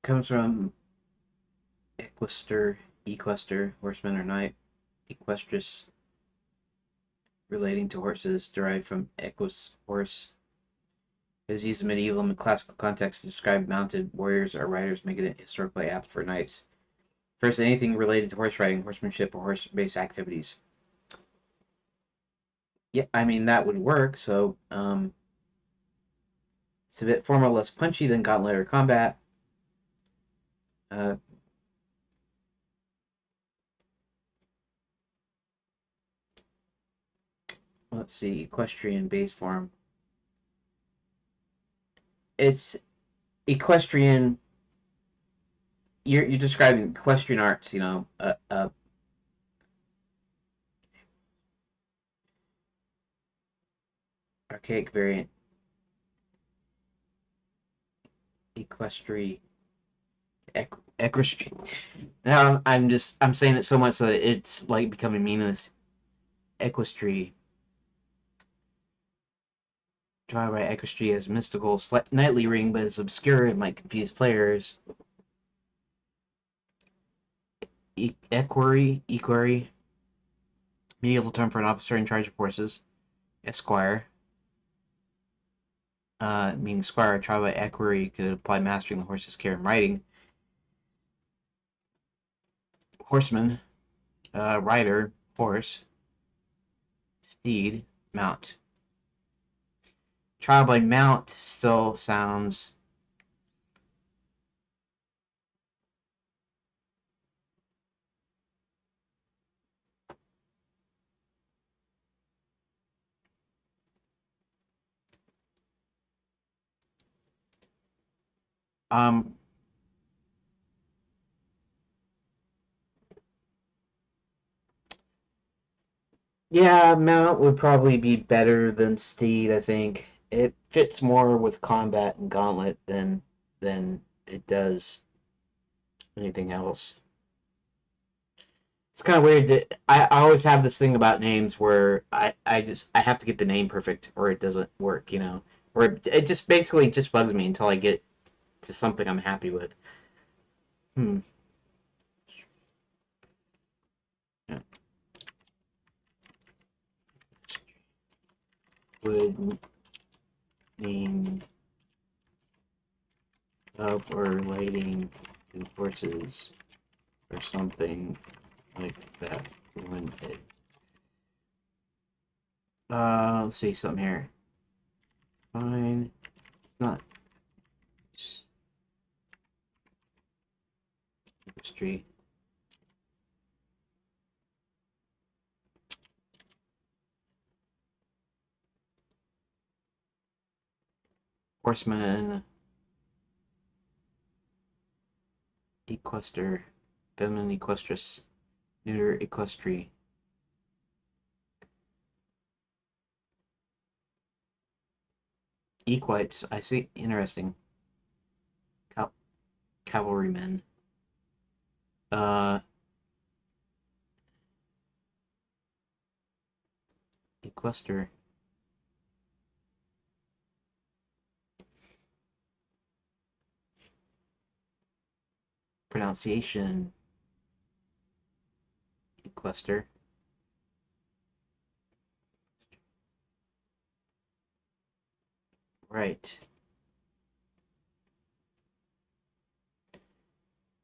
Comes from equester, horseman or knight. Equestrus, relating to horses, derived from equus, horse. It is used in medieval and classical contexts to describe mounted warriors or riders, making it historically apt for knights. First, anything related to horse riding, horsemanship, or horse-based activities. Yeah, I mean that would work. So, It's a bit formal, less punchy than Gauntlet or Combat. Uh, let's see, Equestrian base form. It's equestrian. You're describing equestrian arts. Archaic variant. Equestri. Equestri. Now I'm saying it so much that it's like becoming meaningless. Equestri. Drawn by Equestri as mystical knightly ring, but it's obscure and might confuse players. Equerry. Medieval term for an officer in charge of horses. Esquire. Meaning squire, tried by equerry, could apply mastering the horse's care and riding. Horseman, rider, horse. Steed, mount. Trial by mount still sounds. Um, yeah, mount would probably be better than steed. I think it fits more with combat and gauntlet than it does anything else. It's kind of weird that I always have this thing about names where I have to get the name perfect or it doesn't work, or it just basically just bugs me until I get to something I'm happy with. Hmm. Yeah. Would mean up or relating to horses or something like that when it. Let's see something here. Fine. Not history. Horseman. Equester. Feminine equestress. Neuter equestry. Equites. I see. Interesting. Cal- Cavalrymen. Uh, Equester. Pronunciation. Equester. Right.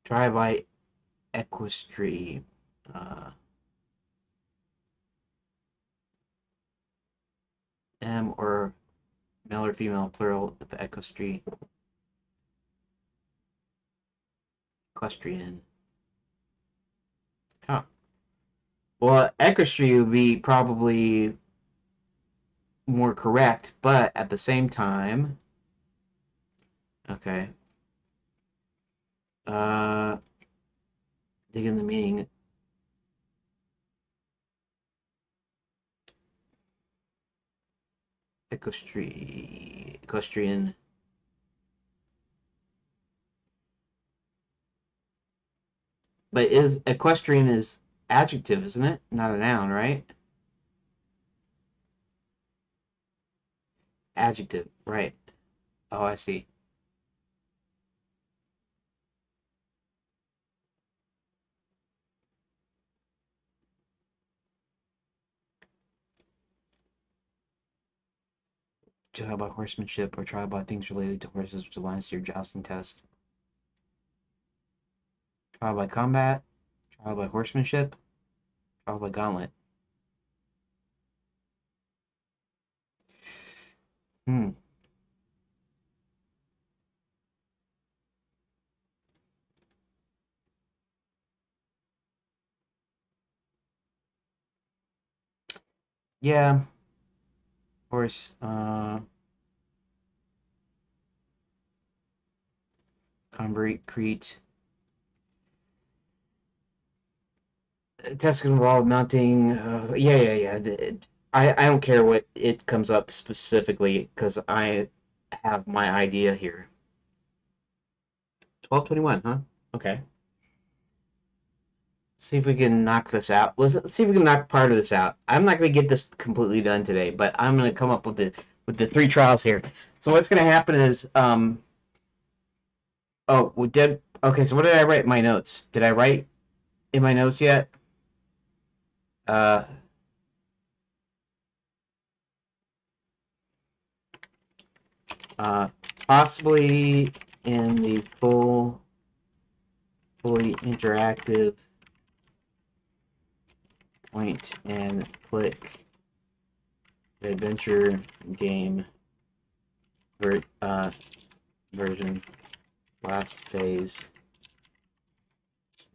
Try by equestry. Uh, M or male or female plural of equestry. Equestrian. Huh. Well, equestry would be probably more correct, but at the same time, okay. Uh, dig in the meaning. Equestrian. But is equestrian is adjective, isn't it? Not a noun, right? Adjective, right? Oh, I see. Trial by horsemanship or trial by things related to horses, which aligns to your jousting test. Trial by combat, trial by horsemanship, trial by gauntlet. Hmm. Yeah, of course. Concrete. Task involved mounting. Yeah. I don't care what it comes up specifically because I have my idea here. 12:21, huh? Okay. See if we can knock this out. Let's see if we can knock part of this out. I'm not gonna get this completely done today, but I'm gonna come up with the three trials here. So what's gonna happen is oh, we did. Okay, so what did I write in my notes? Did I write in my notes yet? Uh, uh, Possibly in the fully interactive point and click adventure game ver version last phase.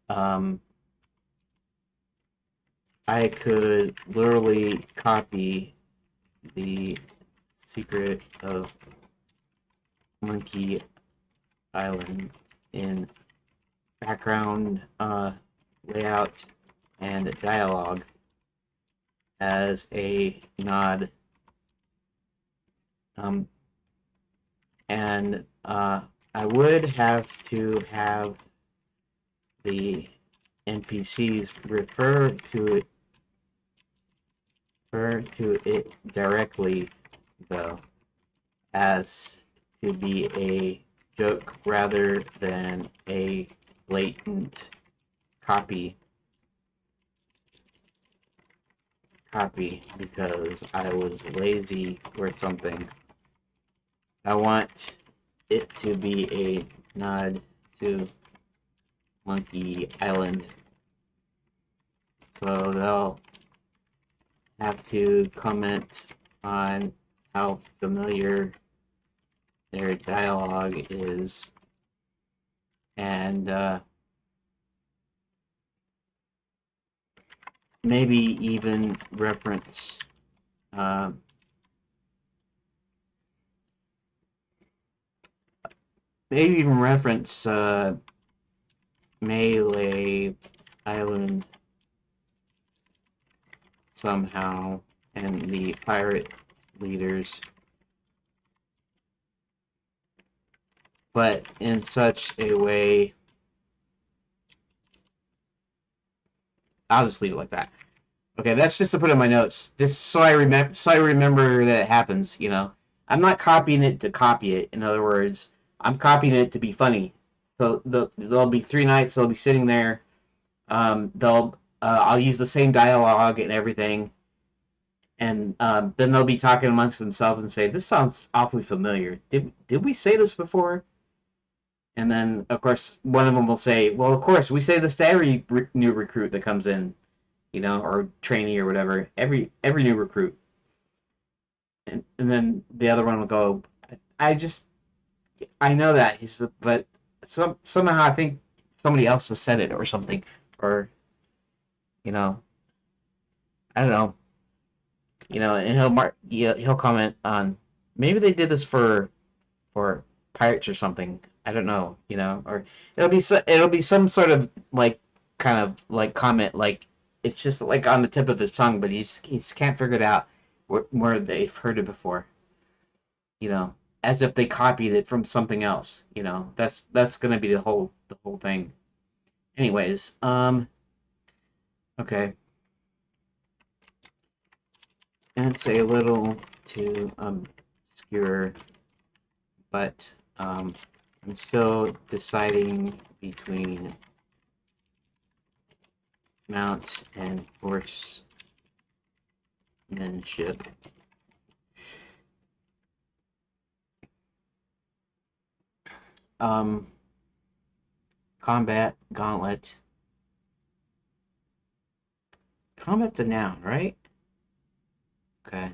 Um, I could literally copy the secret of Monkey Island in background layout and dialogue as a nod. Um, and I would have to have the NPCs refer to it directly, though, as to be a joke rather than a blatant copy because I was lazy or something. I want it to be a nod to Monkey Island. So they'll have to comment on how familiar their dialogue is and maybe even reference uh, Melee Island somehow and the pirate leaders, but in such a way. I'll just leave it like that. Okay, that's just to put in my notes, just so I remember. So I remember that it happens. I'm not copying it to copy it. In other words, I'm copying it to be funny. So there'll be 3 nights. They'll be sitting there. I'll use the same dialogue and everything, and then they'll be talking amongst themselves and say, "This sounds awfully familiar. Did we say this before?" And then, of course, one of them will say, "Well, of course, we say this to every new recruit that comes in, or trainee or whatever. Every new recruit." And then the other one will go, "I just I know that." He said, "But somehow I think somebody else has said it or something, or you know, I don't know." And he'll comment on, maybe they did this for pirates or something. I don't know, or it'll be some sort of like kind of like comment, like it's just like on the tip of his tongue, but he just can't figure it out where they've heard it before, you know, as if they copied it from something else. That's gonna be the whole thing. Anyways, okay, and it's a little too obscure, but I'm still deciding between mount and horsemanship. Um, Combat gauntlet. Combat's a noun, right? Okay.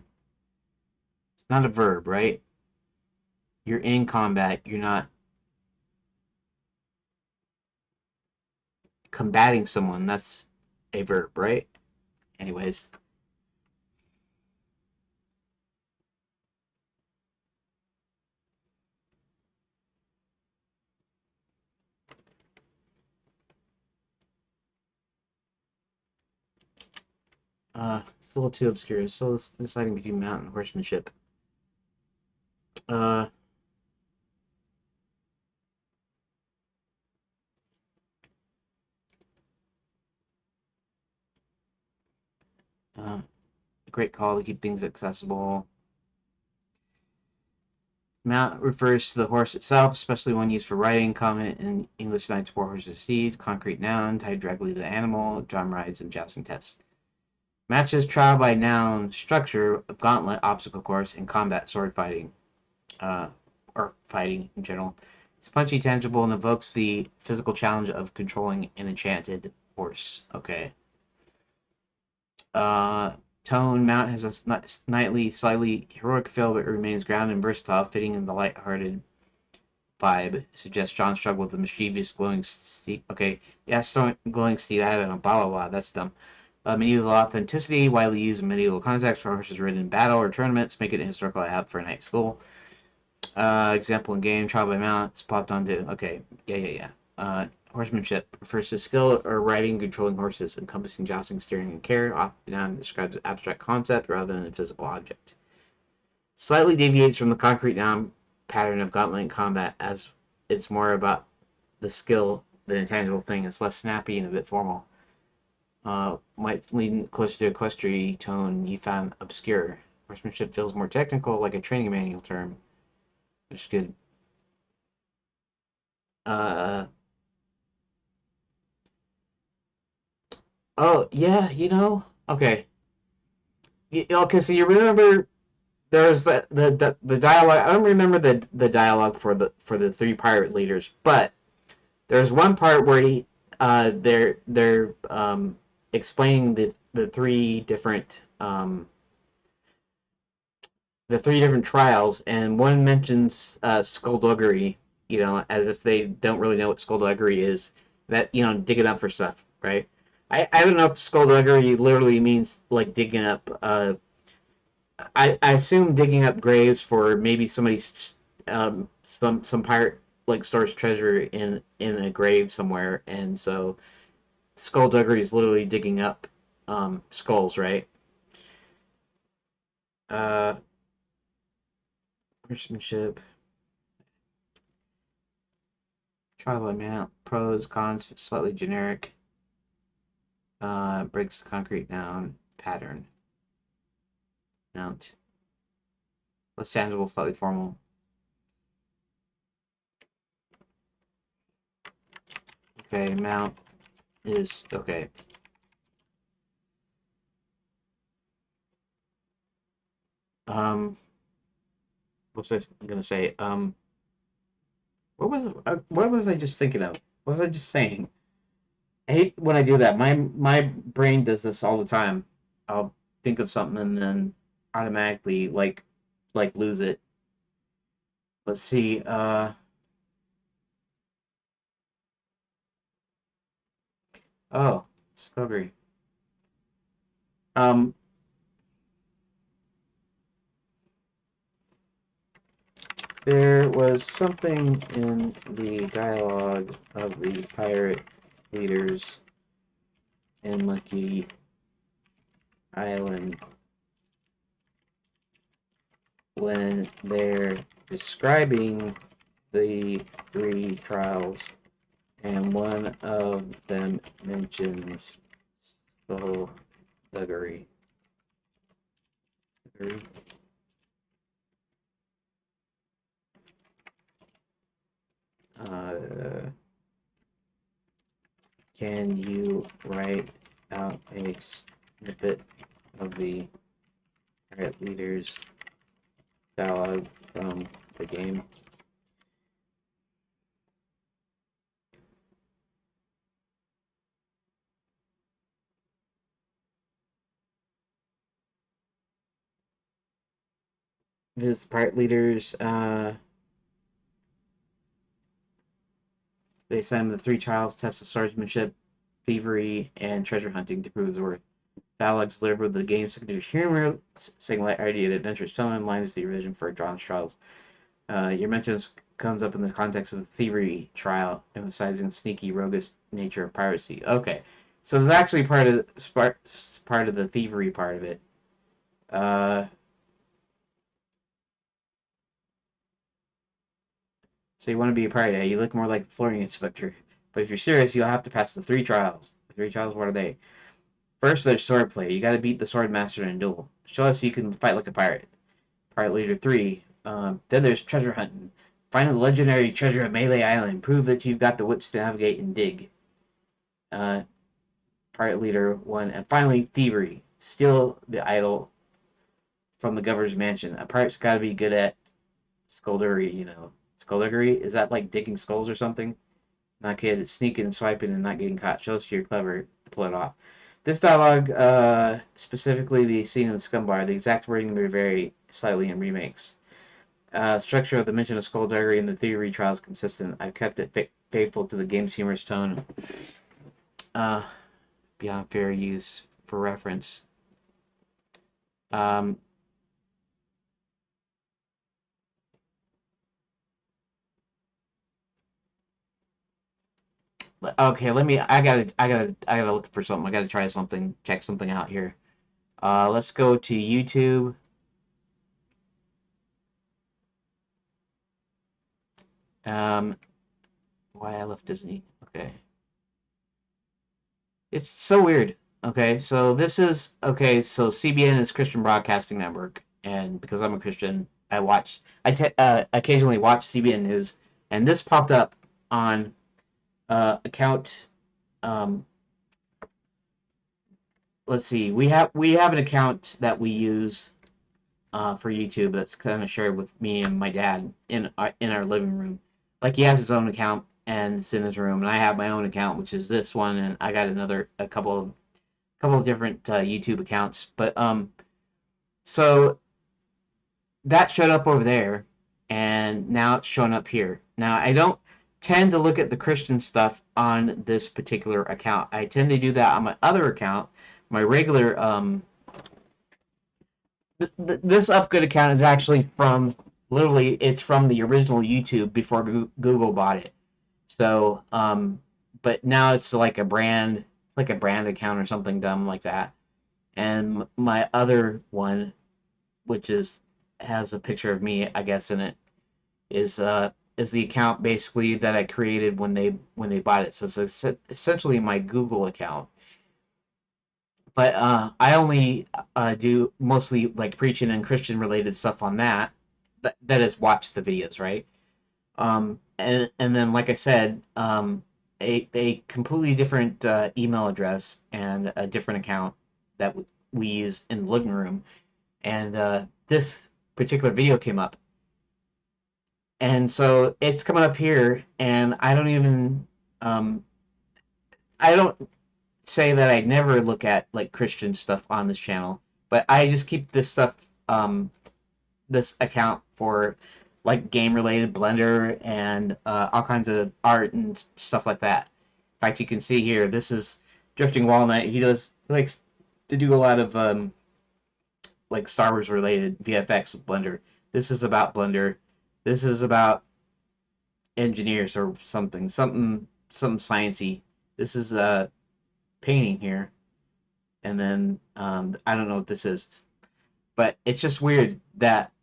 It's not a verb, right? You're in combat. You're not combating someone. That's a verb, right? Anyways, It's a little too obscure. Still deciding between mount and horsemanship. Uh, uh, Great call to keep things accessible. Mount refers to the horse itself, especially when used for riding. Common in English knights, war horses, steeds. Concrete noun, tied directly to the animal. Drum rides and jousting tests. Matches trial by noun structure of gauntlet, obstacle course, and combat sword fighting, uh, or fighting in general. It's punchy, tangible, and evokes the physical challenge of controlling an enchanted horse. Okay. Uh, Tone Mount has a knightly, slightly heroic feel, but remains grounded and versatile, fitting in the light-hearted vibe. Suggests John struggled with the mischievous glowing steed. Okay, yeah, glowing steed. I don't know. Blah blah blah. That's dumb. Medieval authenticity, widely used in medieval contexts for horses ridden in battle or tournaments, make it a historical app for a night school. Example in game, trial by mount, it's popped onto. Okay, yeah. Horsemanship refers to skill or riding, controlling horses, encompassing jousting, steering, and care. Often describes an abstract concept rather than a physical object. Slightly deviates from the concrete noun pattern of gauntlet combat, as it's more about the skill than a tangible thing. It's less snappy and a bit formal. Might lean closer to a equestrian tone you found obscure. Horsemanship feels more technical, like a training manual term, which is good. Uh, oh yeah, okay. Okay, so you remember there's the dialogue. I don't remember the dialogue for the three pirate leaders, but there's one part where they're explaining the three different trials, and one mentions skullduggery, as if they don't really know what skullduggery is. That digging up for stuff, right? I don't know if skullduggery literally means like digging up. I assume digging up graves for maybe somebody's some pirate like stores treasure in a grave somewhere, and so skullduggery is literally digging up skulls, right? Uh, Horsemanship, trial amount, pros, cons, slightly generic. Breaks concrete noun pattern. Mount, less tangible, slightly formal. Okay, mount is okay. Um, what was I gonna say? What was I just thinking of? What was I just saying? I hate when I do that. My brain does this all the time. I'll think of something and then automatically like lose it. Let's see. Oh, discovery. Um, there was something in the dialogue of the pirate leaders in Monkey Island when they're describing the three trials, and one of them mentions skullduggery. Uh, can you write out a snippet of the pirate leaders dialogue from the game? His pirate leaders, they assign him the three trials: test of swordsmanship, thievery, and treasure hunting to prove his worth. Dialogues delivered with the game's signature humor, single idea and adventurous tone, lines the revision for John's trials. Your mention comes up in the context of the thievery trial, emphasizing the sneaky, roguish nature of piracy. Okay, So it's actually part of the thievery part of it. Uh, so you want to be a pirate? You look more like a flooring inspector. But if you're serious, you'll have to pass the 3 trials. The 3 trials, what are they? First, there's swordplay. You got to beat the sword master in a duel. Show us you can fight like a pirate. Pirate Leader 3. Then there's treasure hunting. Find the legendary treasure of Melee Island. Prove that you've got the wits to navigate and dig. Uh, Pirate Leader 1. And finally, thievery. Steal the idol from the governor's mansion. A pirate's got to be good at skullduggery, you know. Skullduggery? Is that like digging skulls or something? Not good at sneaking and swiping and not getting caught. Shows you're clever to pull it off. This dialogue, specifically the scene in the scum bar, the exact wording may vary slightly in remakes. Structure of the mention of skullduggery and the theory trial is consistent. I've kept it faithful to the game's humorous tone. Beyond fair use for reference. Um, okay, let me. I gotta look for something. I gotta try something. Check something out here. Let's go to YouTube. Why I left Disney. Okay. It's so weird. Okay, so this is okay. So CBN is Christian Broadcasting Network, and because I'm a Christian, occasionally watch CBN News, and this popped up on account. Um, let's see, we have an account that we use for YouTube that's kind of shared with me and my dad in our living room. Like he has his own account and it's in his room, and I have my own account, which is this one, and I got a couple of different YouTube accounts. But so that showed up over there, and now it's showing up here. Now I don't tend to look at the Christian stuff on this particular account. I tend to do that on my other account, my regular this Upgood account is actually from literally it's from the original YouTube before Google bought it. So, but now it's like a brand account or something dumb like that. And my other one, which is has a picture of me, I guess, in it, is the account basically that I created when they bought it. So it's essentially my Google account. But I only do mostly like preaching and Christian related stuff on that. That is watch the videos, right? And then like I said, a completely different email address and a different account that we use in the living room, and this particular video came up, and so it's coming up here, and um, I don't say that I never look at like Christian stuff on this channel, but I just keep this stuff, this account for like game related Blender and all kinds of art and stuff like that. In fact, you can see here, this is Drifting Walnut. He likes to do a lot of like Star Wars related VFX with Blender. This is about Blender. This is about engineers or something sciencey. This is painting here, and then I don't know what this is, but it's just weird that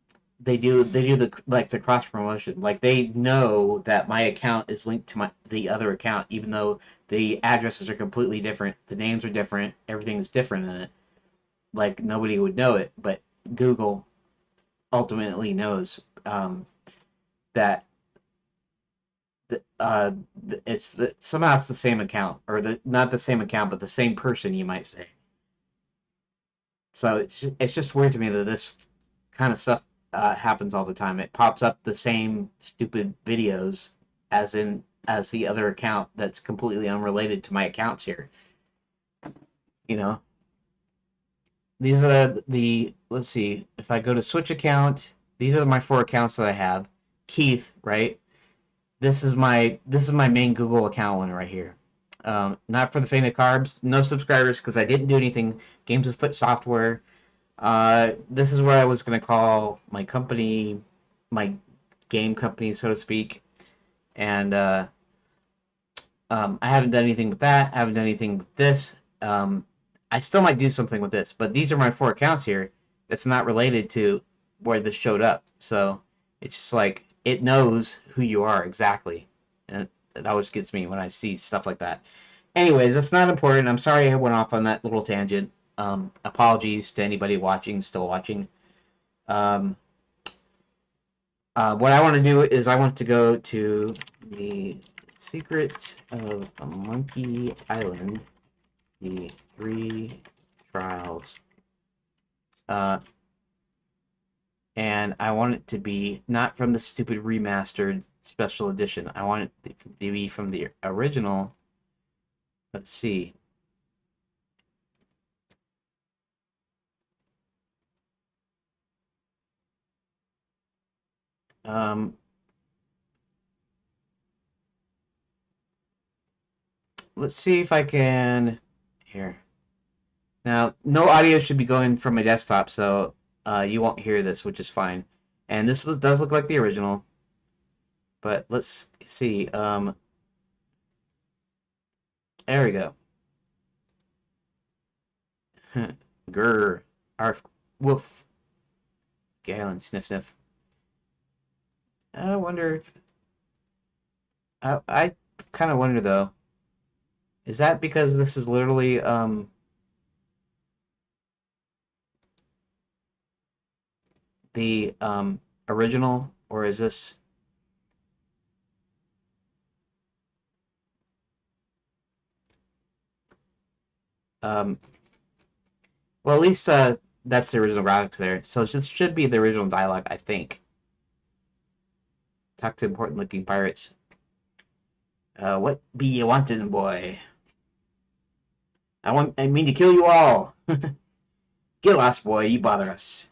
they do the cross promotion. Like they know that my account is linked to the other account, even though the addresses are completely different, the names are different, everything's different in it. Like nobody would know it, but Google ultimately knows that somehow it's the same account, or not the same account, but the same person, you might say. So it's just weird to me that this kind of stuff happens all the time. It pops up the same stupid videos as the other account that's completely unrelated to my accounts here. You know, these are the let's see, if I go to Switch account, these are my 4 accounts that I have. Keith, right? This is my main Google account one right here. Not for the faint of carbs. No subscribers because I didn't do anything. Games of Foot Software. This is where I was gonna call my company, my game company, so to speak, and I haven't done anything with that. I haven't done anything with this. I still might do something with this, but these are my 4 accounts here. That's not related to where this showed up. So it's just like it knows who you are exactly, and it always gets me when I see stuff like that. Anyways, that's not important. I'm sorry I went off on that little tangent. Apologies to anybody watching, still watching. Um, what I want to do is I want to go to the Secret of a Monkey Island, the 3 trials. And I want it to be not from the stupid remastered special edition. I want it to be from the original. Let's see. Um, let's see if I can. Here. Now, no audio should be going from my desktop, so you won't hear this, which is fine. And this does look like the original. But let's see. There we go. Grr. Arf. Woof. Galen. Sniff, sniff. I wonder if... I kind of wonder, though. Is that because this is literally, the, original? Or is this... well, at least, that's the original graphics there. So this should be the original dialogue, I think. Talk to important-looking pirates. What be you wanting, boy? I mean to kill you all. Get lost, boy. You bother us.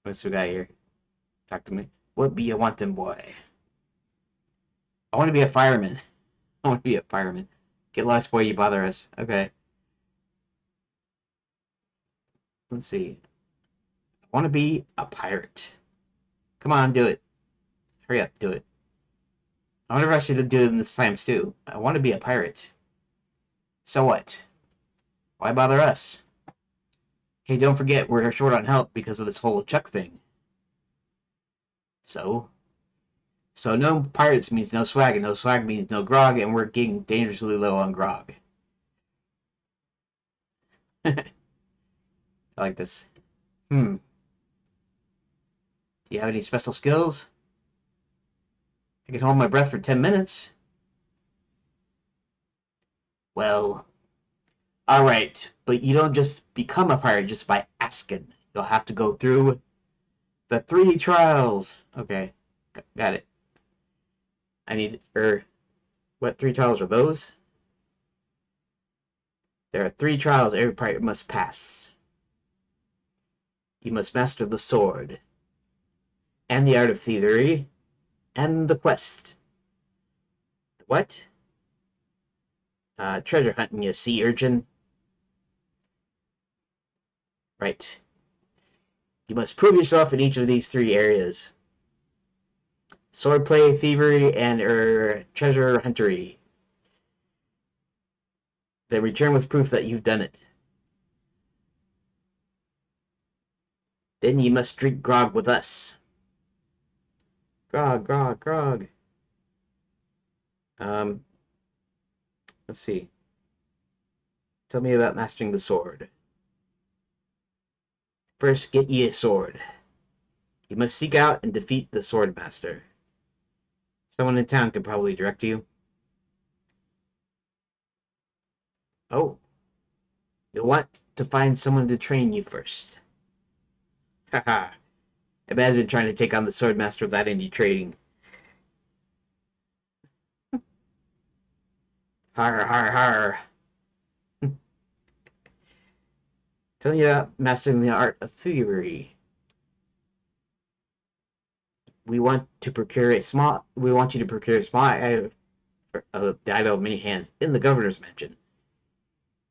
What's the guy here? Talk to me. What be you wanting, boy? I want to be a fireman. I want to be a fireman. Get lost, boy. You bother us. Okay. Let's see. I want to be a pirate. Come on, do it. Hurry up, do it. I wonder if I should do it in this time too. I want to be a pirate. So what? Why bother us? Hey, don't forget we're short on help because of this whole Chuck thing. So? So no pirates means no swag, and no swag means no grog, and we're getting dangerously low on grog. I like this. Do you have any special skills? I can hold my breath for 10 minutes. Well, alright, but you don't just become a pirate just by asking. You'll have to go through the 3 trials. Okay, got it. I need, what 3 trials are those? There are 3 trials every pirate must pass. You must master the sword, and the art of thievery, and the quest. What? Treasure hunting, you sea urchin. Right. You must prove yourself in each of these 3 areas. Swordplay, thievery, and treasure huntery. Then return with proof that you've done it. Then you must drink grog with us. Grog, grog, grog. Let's see. Tell me about mastering the sword. First, get ye a sword. You must seek out and defeat the sword master. Someone in town can probably direct you. Oh. You'll want to find someone to train you first. Haha. Imagine trying to take on the sword master without any training. Har, har, har. Tell you about mastering the art of thievery. We want you to procure a small item of the idol of many hands in the governor's mansion.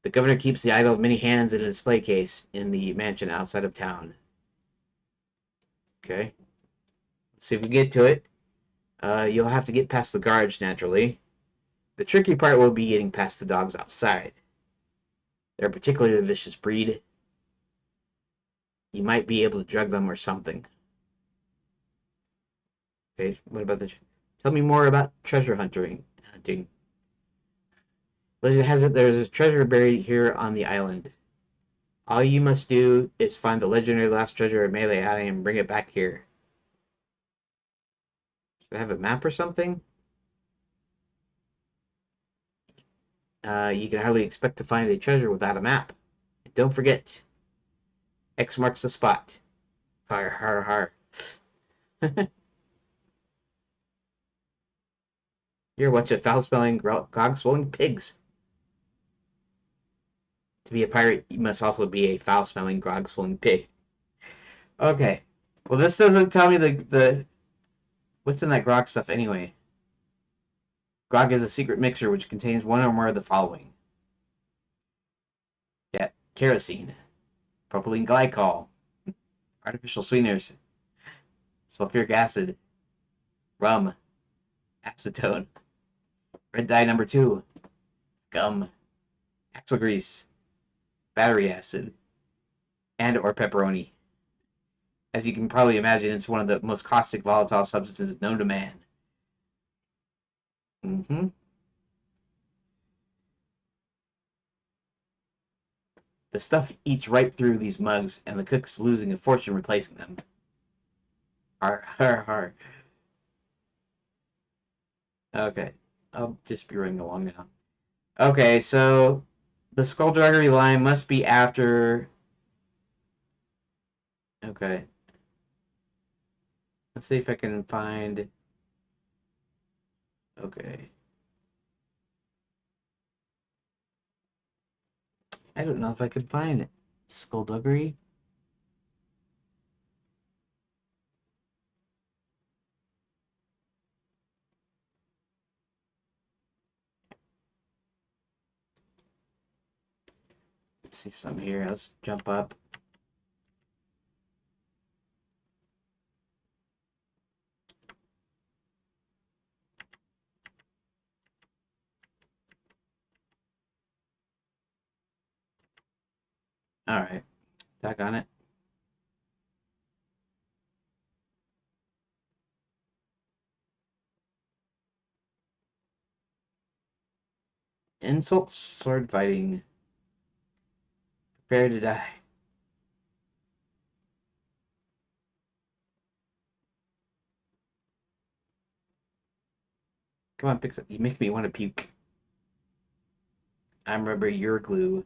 The governor keeps the idol of many hands in a display case in the mansion outside of town. Okay. Let's see if we get to it. You'll have to get past the guards, naturally. The tricky part will be getting past the dogs outside. They're a particularly vicious breed. You might be able to drug them or something. Okay, what about the... Tell me more about treasure hunting. Legend has it there's a treasure buried here on the island. All you must do is find the legendary lost treasure of Melee Alley and bring it back here. Should I have a map or something? You can hardly expect to find a treasure without a map. And don't forget, X marks the spot. Har har har. You're a bunch of foul-smelling, grog-swelling pigs. To be a pirate, you must also be a foul-smelling, grog-swelling pig. Okay. Well, this doesn't tell me the what's in that grog stuff anyway. Grog is a secret mixture which contains one or more of the following. Yeah, kerosene, propylene glycol, artificial sweeteners, sulfuric acid, rum, acetone, red dye number 2, gum, axle grease, battery acid, and or pepperoni. As you can probably imagine, it's one of the most caustic volatile substances known to man. Mm-hmm. The stuff eats right through these mugs, and the cook's losing a fortune replacing them. Har, har, har. Okay. I'll just be running along now. Okay, so the skullduggery line must be after... Okay. Let's see if I can find... Okay. I don't know if I can find it. Skullduggery? Let's see some here. Let's jump up. Alright. Back on it. Insult sword fighting. Prepare to die. Come on, Pixel. You make me want to puke. I'm rubber, you're glue.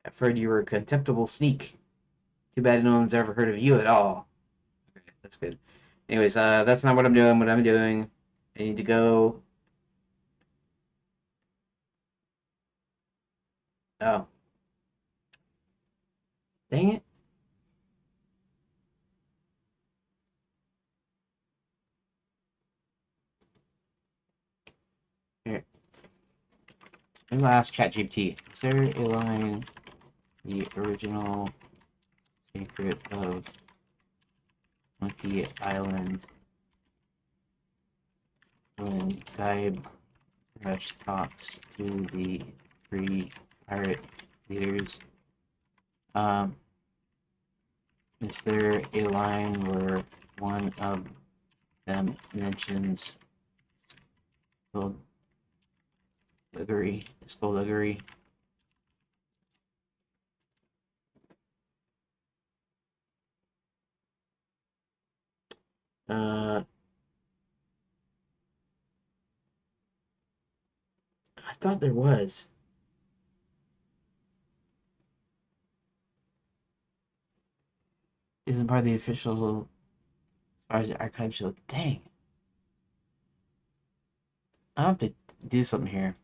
I've heard you were a contemptible sneak. Too bad no one's ever heard of you at all. Okay, that's good. Anyways, that's not what I'm doing. What I'm doing, I need to go. Oh, dang it! Here, I'm gonna ask ChatGPT. Is there a line, the original secret of Monkey Island, when Guybrush talks to the three pirate leaders? Um, is there a line where one of them mentions skullduggery? I thought there was. Isn't part of the official as far as the archive show. Dang. I'll have to do something here.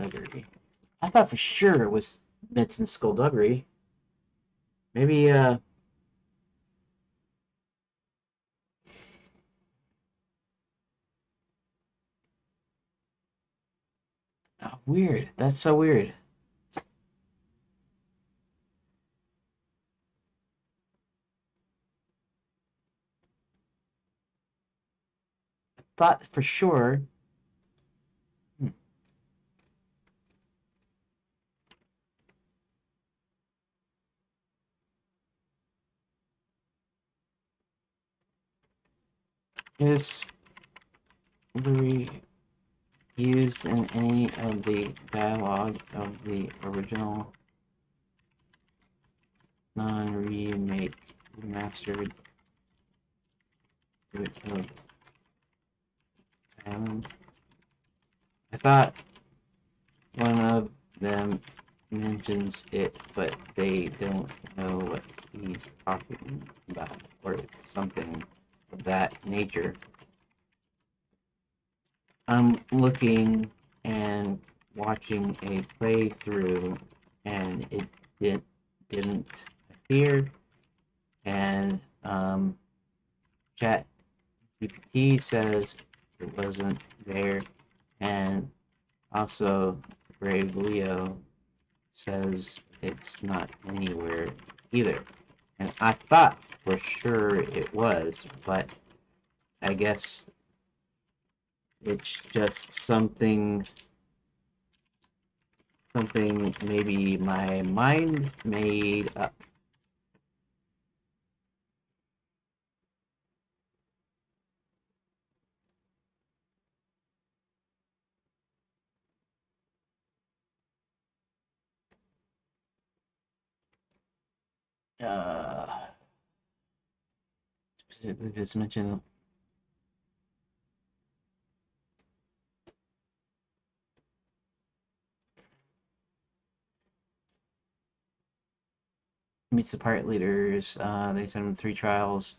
Skullduggery. I thought for sure it was mentioned Skullduggery. Maybe, oh, weird. That's so weird. Thought for sure. Hmm. Is Louis used in any of the dialogue of the original non-remake remastered of Island? I thought one of them mentions it, but they don't know what he's talking about, or something of that nature. I'm looking and watching a playthrough, and it didn't appear, and Chat GPT says it wasn't there, and also Brave Leo says it's not anywhere either. And I thought for sure it was, but I guess it's just something maybe my mind made up. Uh, Specifically, just mentioned meets the pirate leaders. They send him 3 trials.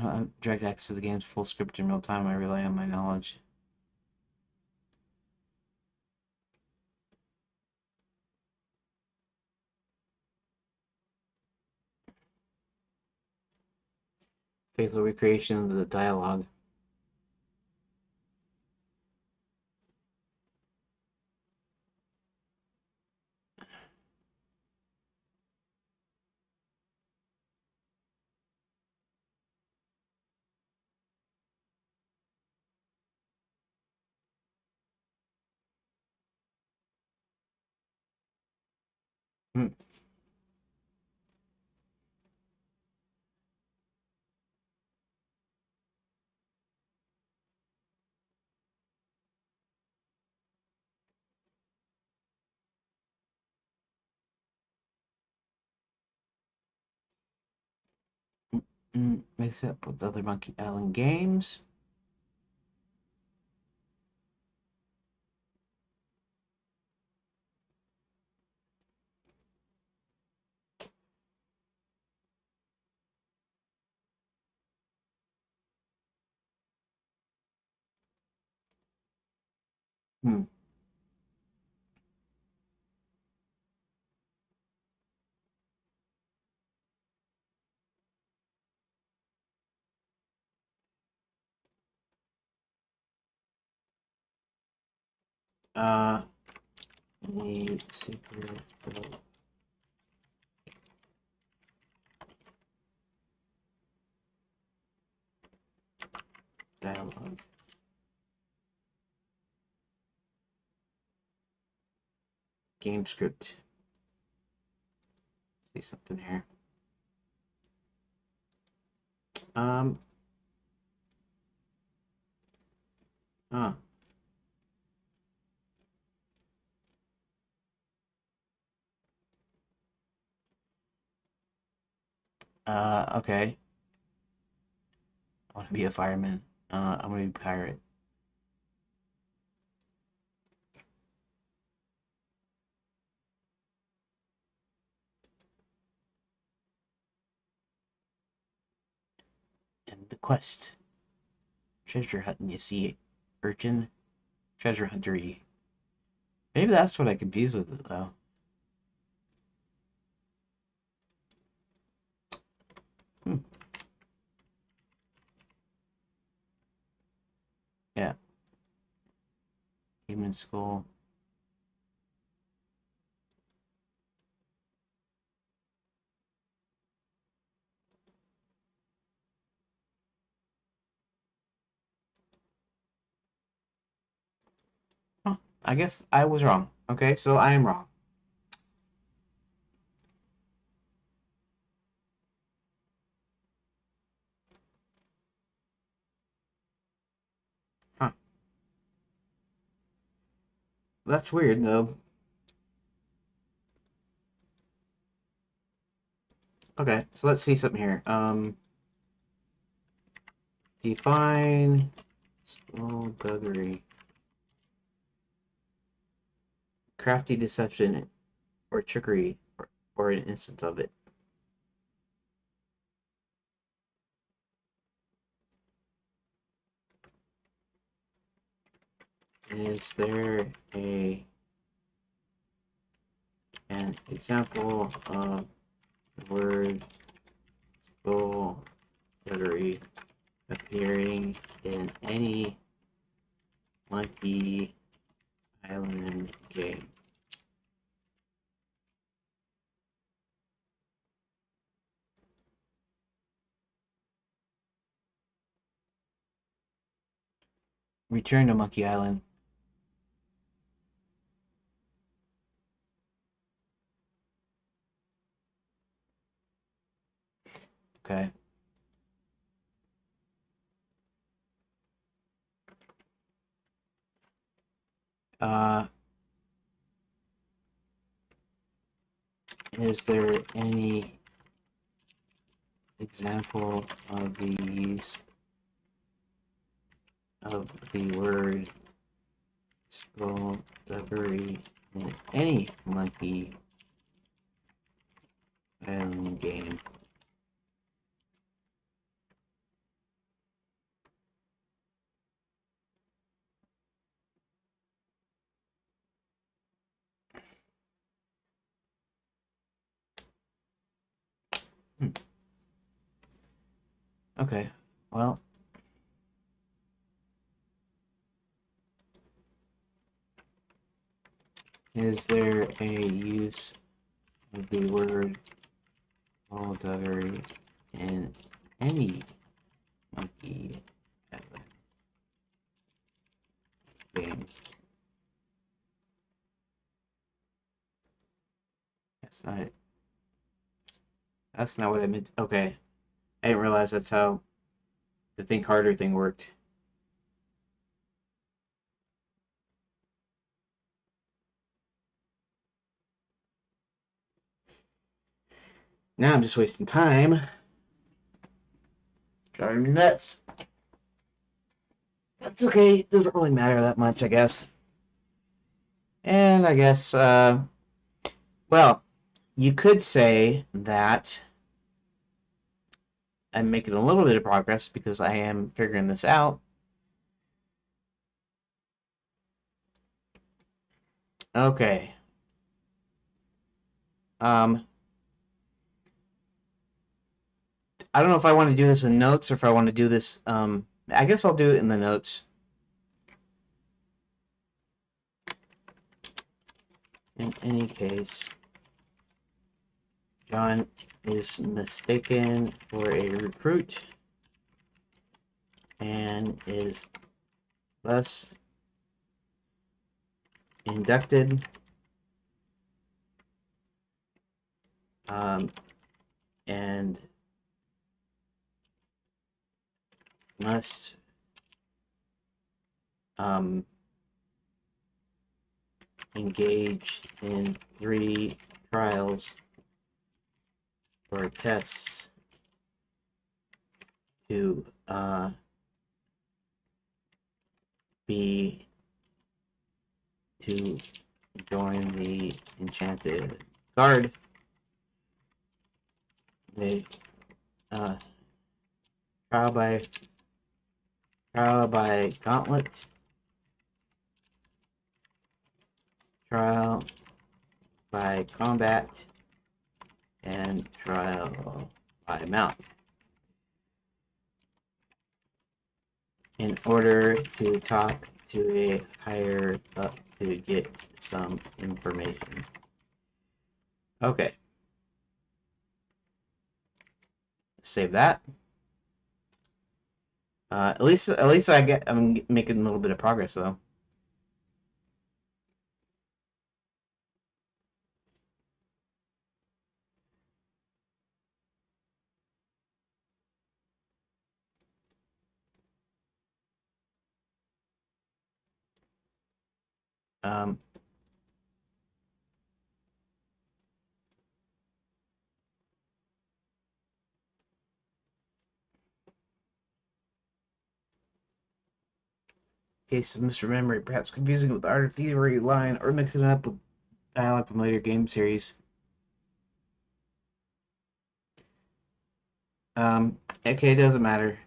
Uh, direct access to the game's full script in real time. I rely on my knowledge. Faithful recreation of the dialogue. Hmm. Mix up with other Monkey Island games. Hmm. Uh, the secret dialogue. Game script. See something here. Um. Huh. Okay. I want to be a fireman. I'm gonna be a pirate. quest. Treasure hunt, and you see urchin. Treasure huntery. Maybe that's what I confused with it, though. Hmm. Yeah. Human skull. Huh. I guess I was wrong. Okay, so I am wrong. Huh. That's weird, though. Okay, so let's see something here. Define skullduggery. Crafty deception or trickery or an instance of it. Is there an example of the word skullduggery appearing in any Monkey Island game? Return to Monkey Island. Okay. Uh, is there any example of the use of the word skullduggery in any Monkey Island game? Hmm. Okay, well, is there a use of the word skullduggery in any Monkey Island game? That's not what I meant. Okay, I didn't realize that's how the think harder thing worked. Now I'm just wasting time. Driving me nuts. That's okay. It doesn't really matter that much, I guess. And I guess, well, you could say that I'm making a little bit of progress because I am figuring this out. Okay. Um, I don't know if I want to do this in notes or if I want to do this. I guess I'll do it in the notes. In any case, John is mistaken for a recruit and is thus inducted and must engage in 3 trials or tests to be to join the Enchanted Guard. They Trial by gauntlet. Trial by combat. And trial by mount. In order to talk to a higher up to get some information. Okay. Save that. At least I'm making a little bit of progress though. Um, Case of Mr. Memory, perhaps confusing with the Art of Thievery line or mixing it up with dialogue from later game series. Okay, it doesn't matter.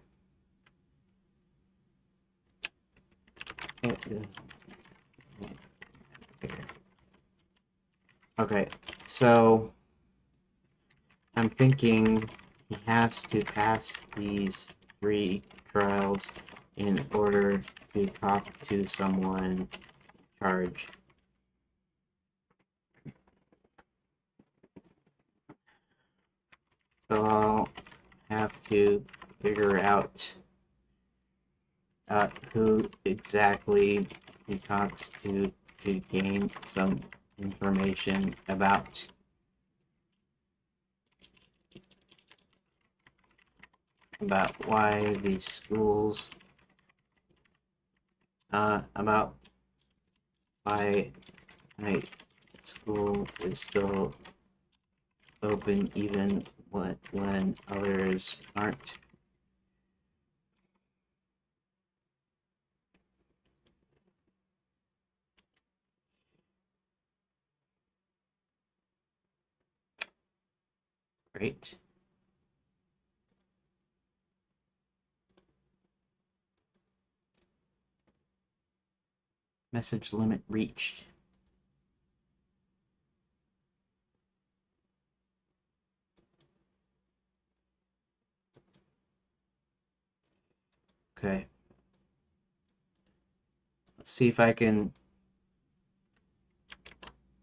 Okay, so I'm thinking he has to pass these 3 trials in order to talk to someone in charge. So I'll have to figure out who exactly he talks to gain some information about why these schools about why night school is still open even when others aren't. Great. Message limit reached. Okay. Let's see if I can.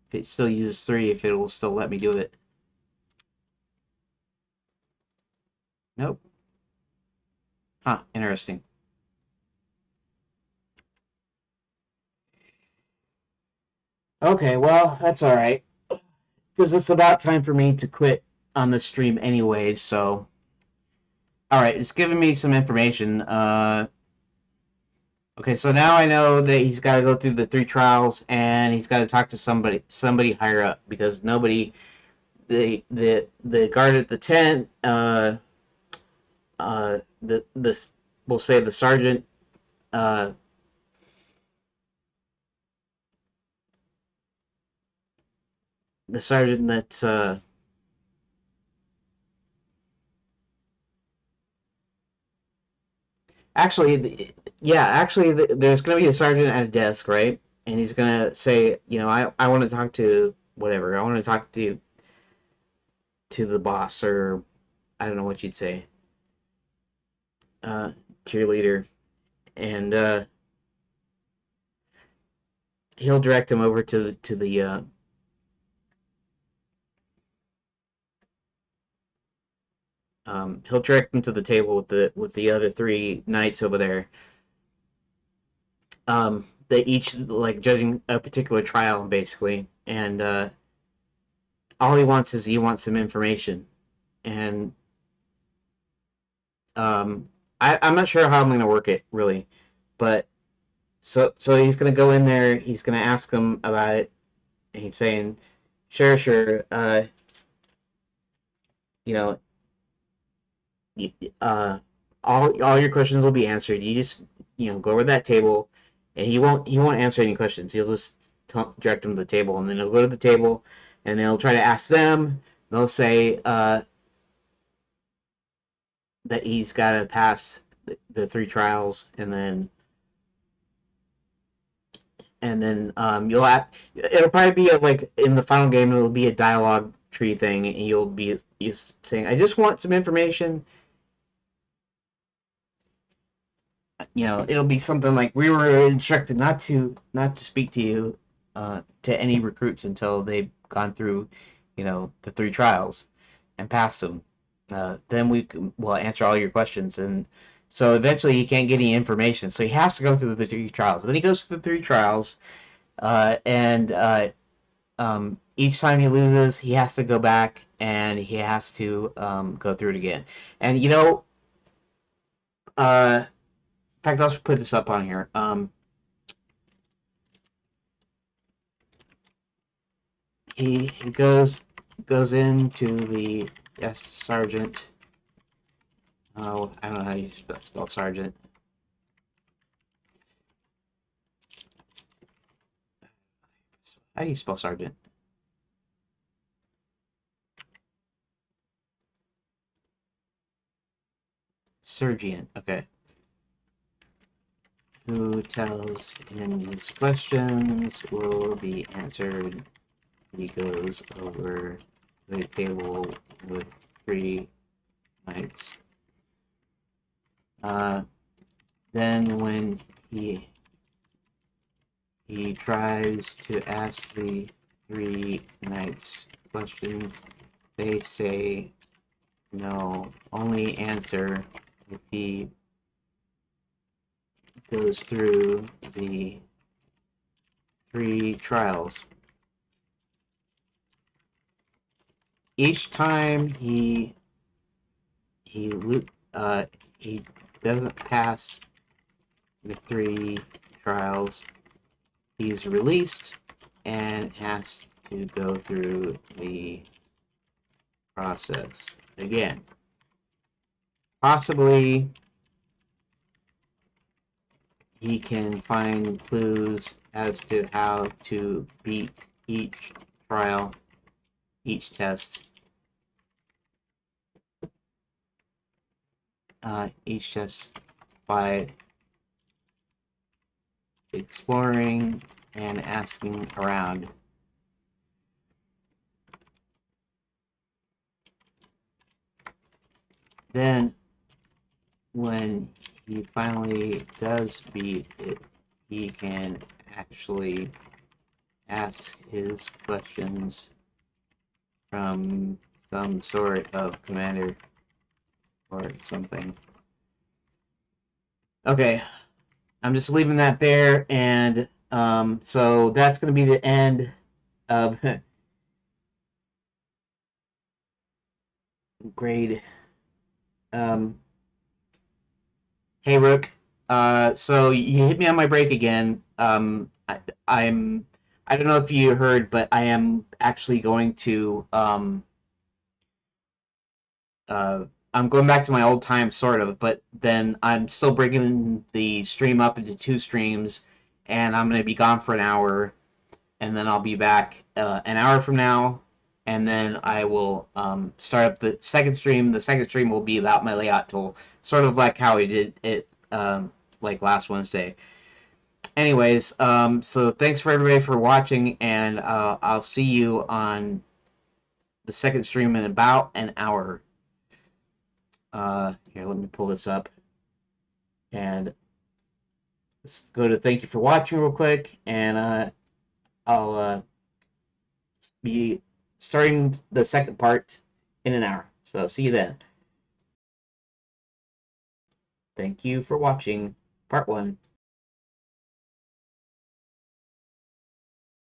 If it still uses 3, if it will still let me do it. Nope. Huh, interesting. Okay, well, that's alright. Because it's about time for me to quit on the stream anyways, so. Alright, it's giving me some information. Okay, so now I know that he's got to go through the 3 trials and he's got to talk to somebody higher up because nobody, the guard at the tent, this we'll say the sergeant, uh, the sergeant that's actually, yeah, actually, there's going to be a sergeant at a desk, right? And he's going to say, I want to talk to whatever. I want to talk to the boss, or I don't know what you'd say, uh, to your leader, and he'll direct him over to the he'll direct him to the table with the other 3 knights over there. They each like judging a particular trial basically, and all he wants some information, and I'm not sure how I'm gonna work it really, but so he's gonna go in there, he's gonna ask him about it, and he's saying, sure, you know, uh, all your questions will be answered. You just go over that table, and he won't answer any questions. He'll just direct them to the table, and then he'll go to the table, and they'll try to ask them. They'll say, that he's got to pass the 3 trials, and then you'll have, it'll probably be like in the final game, it'll be a dialogue tree thing, and you'll be just saying, I just want some information. It'll be something like, we were instructed not to speak to you, to any recruits until they've gone through, the 3 trials and passed them. Then will answer all your questions. And so eventually he can't get any information, so he has to go through the 3 trials. And then he goes through the 3 trials, and each time he loses, he has to go back and he has to go through it again. And in fact, I'll just put this up on here. He goes into the, yes, sergeant. Oh, I don't know how you spell sergeant. How do you spell sergeant? Sergeant. Okay. Who tells him his questions will be answered. He goes over the table with 3 knights. Then when he tries to ask the 3 knights questions, they say no. Only answer if he goes through the 3 trials. Each time he doesn't pass the 3 trials, he's released and has to go through the process again. Possibly he can find clues as to how to beat each trial, each test. Each test by exploring and asking around. Then, when he finally does beat it, he can actually ask his questions from some sort of commander or something. Okay, I'm just leaving that there, and so that's going to be the end of grade. Hey Rook, so you hit me on my break again. I don't know if you heard, but I am actually going to uh, I'm going back to my old time, sort of, but then I'm still breaking the stream up into 2 streams, and I'm going to be gone for an hour, and then I'll be back an hour from now, and then I will start up the second stream. The second stream will be about my layout tool, sort of like how we did it like last Wednesday. Anyways, so thanks for everybody for watching, and I'll see you on the second stream in about an hour. Here, let me pull this up. And let's go to thank you for watching real quick. And I'll be starting the second part in an hour. So see you then. Thank you for watching part 1.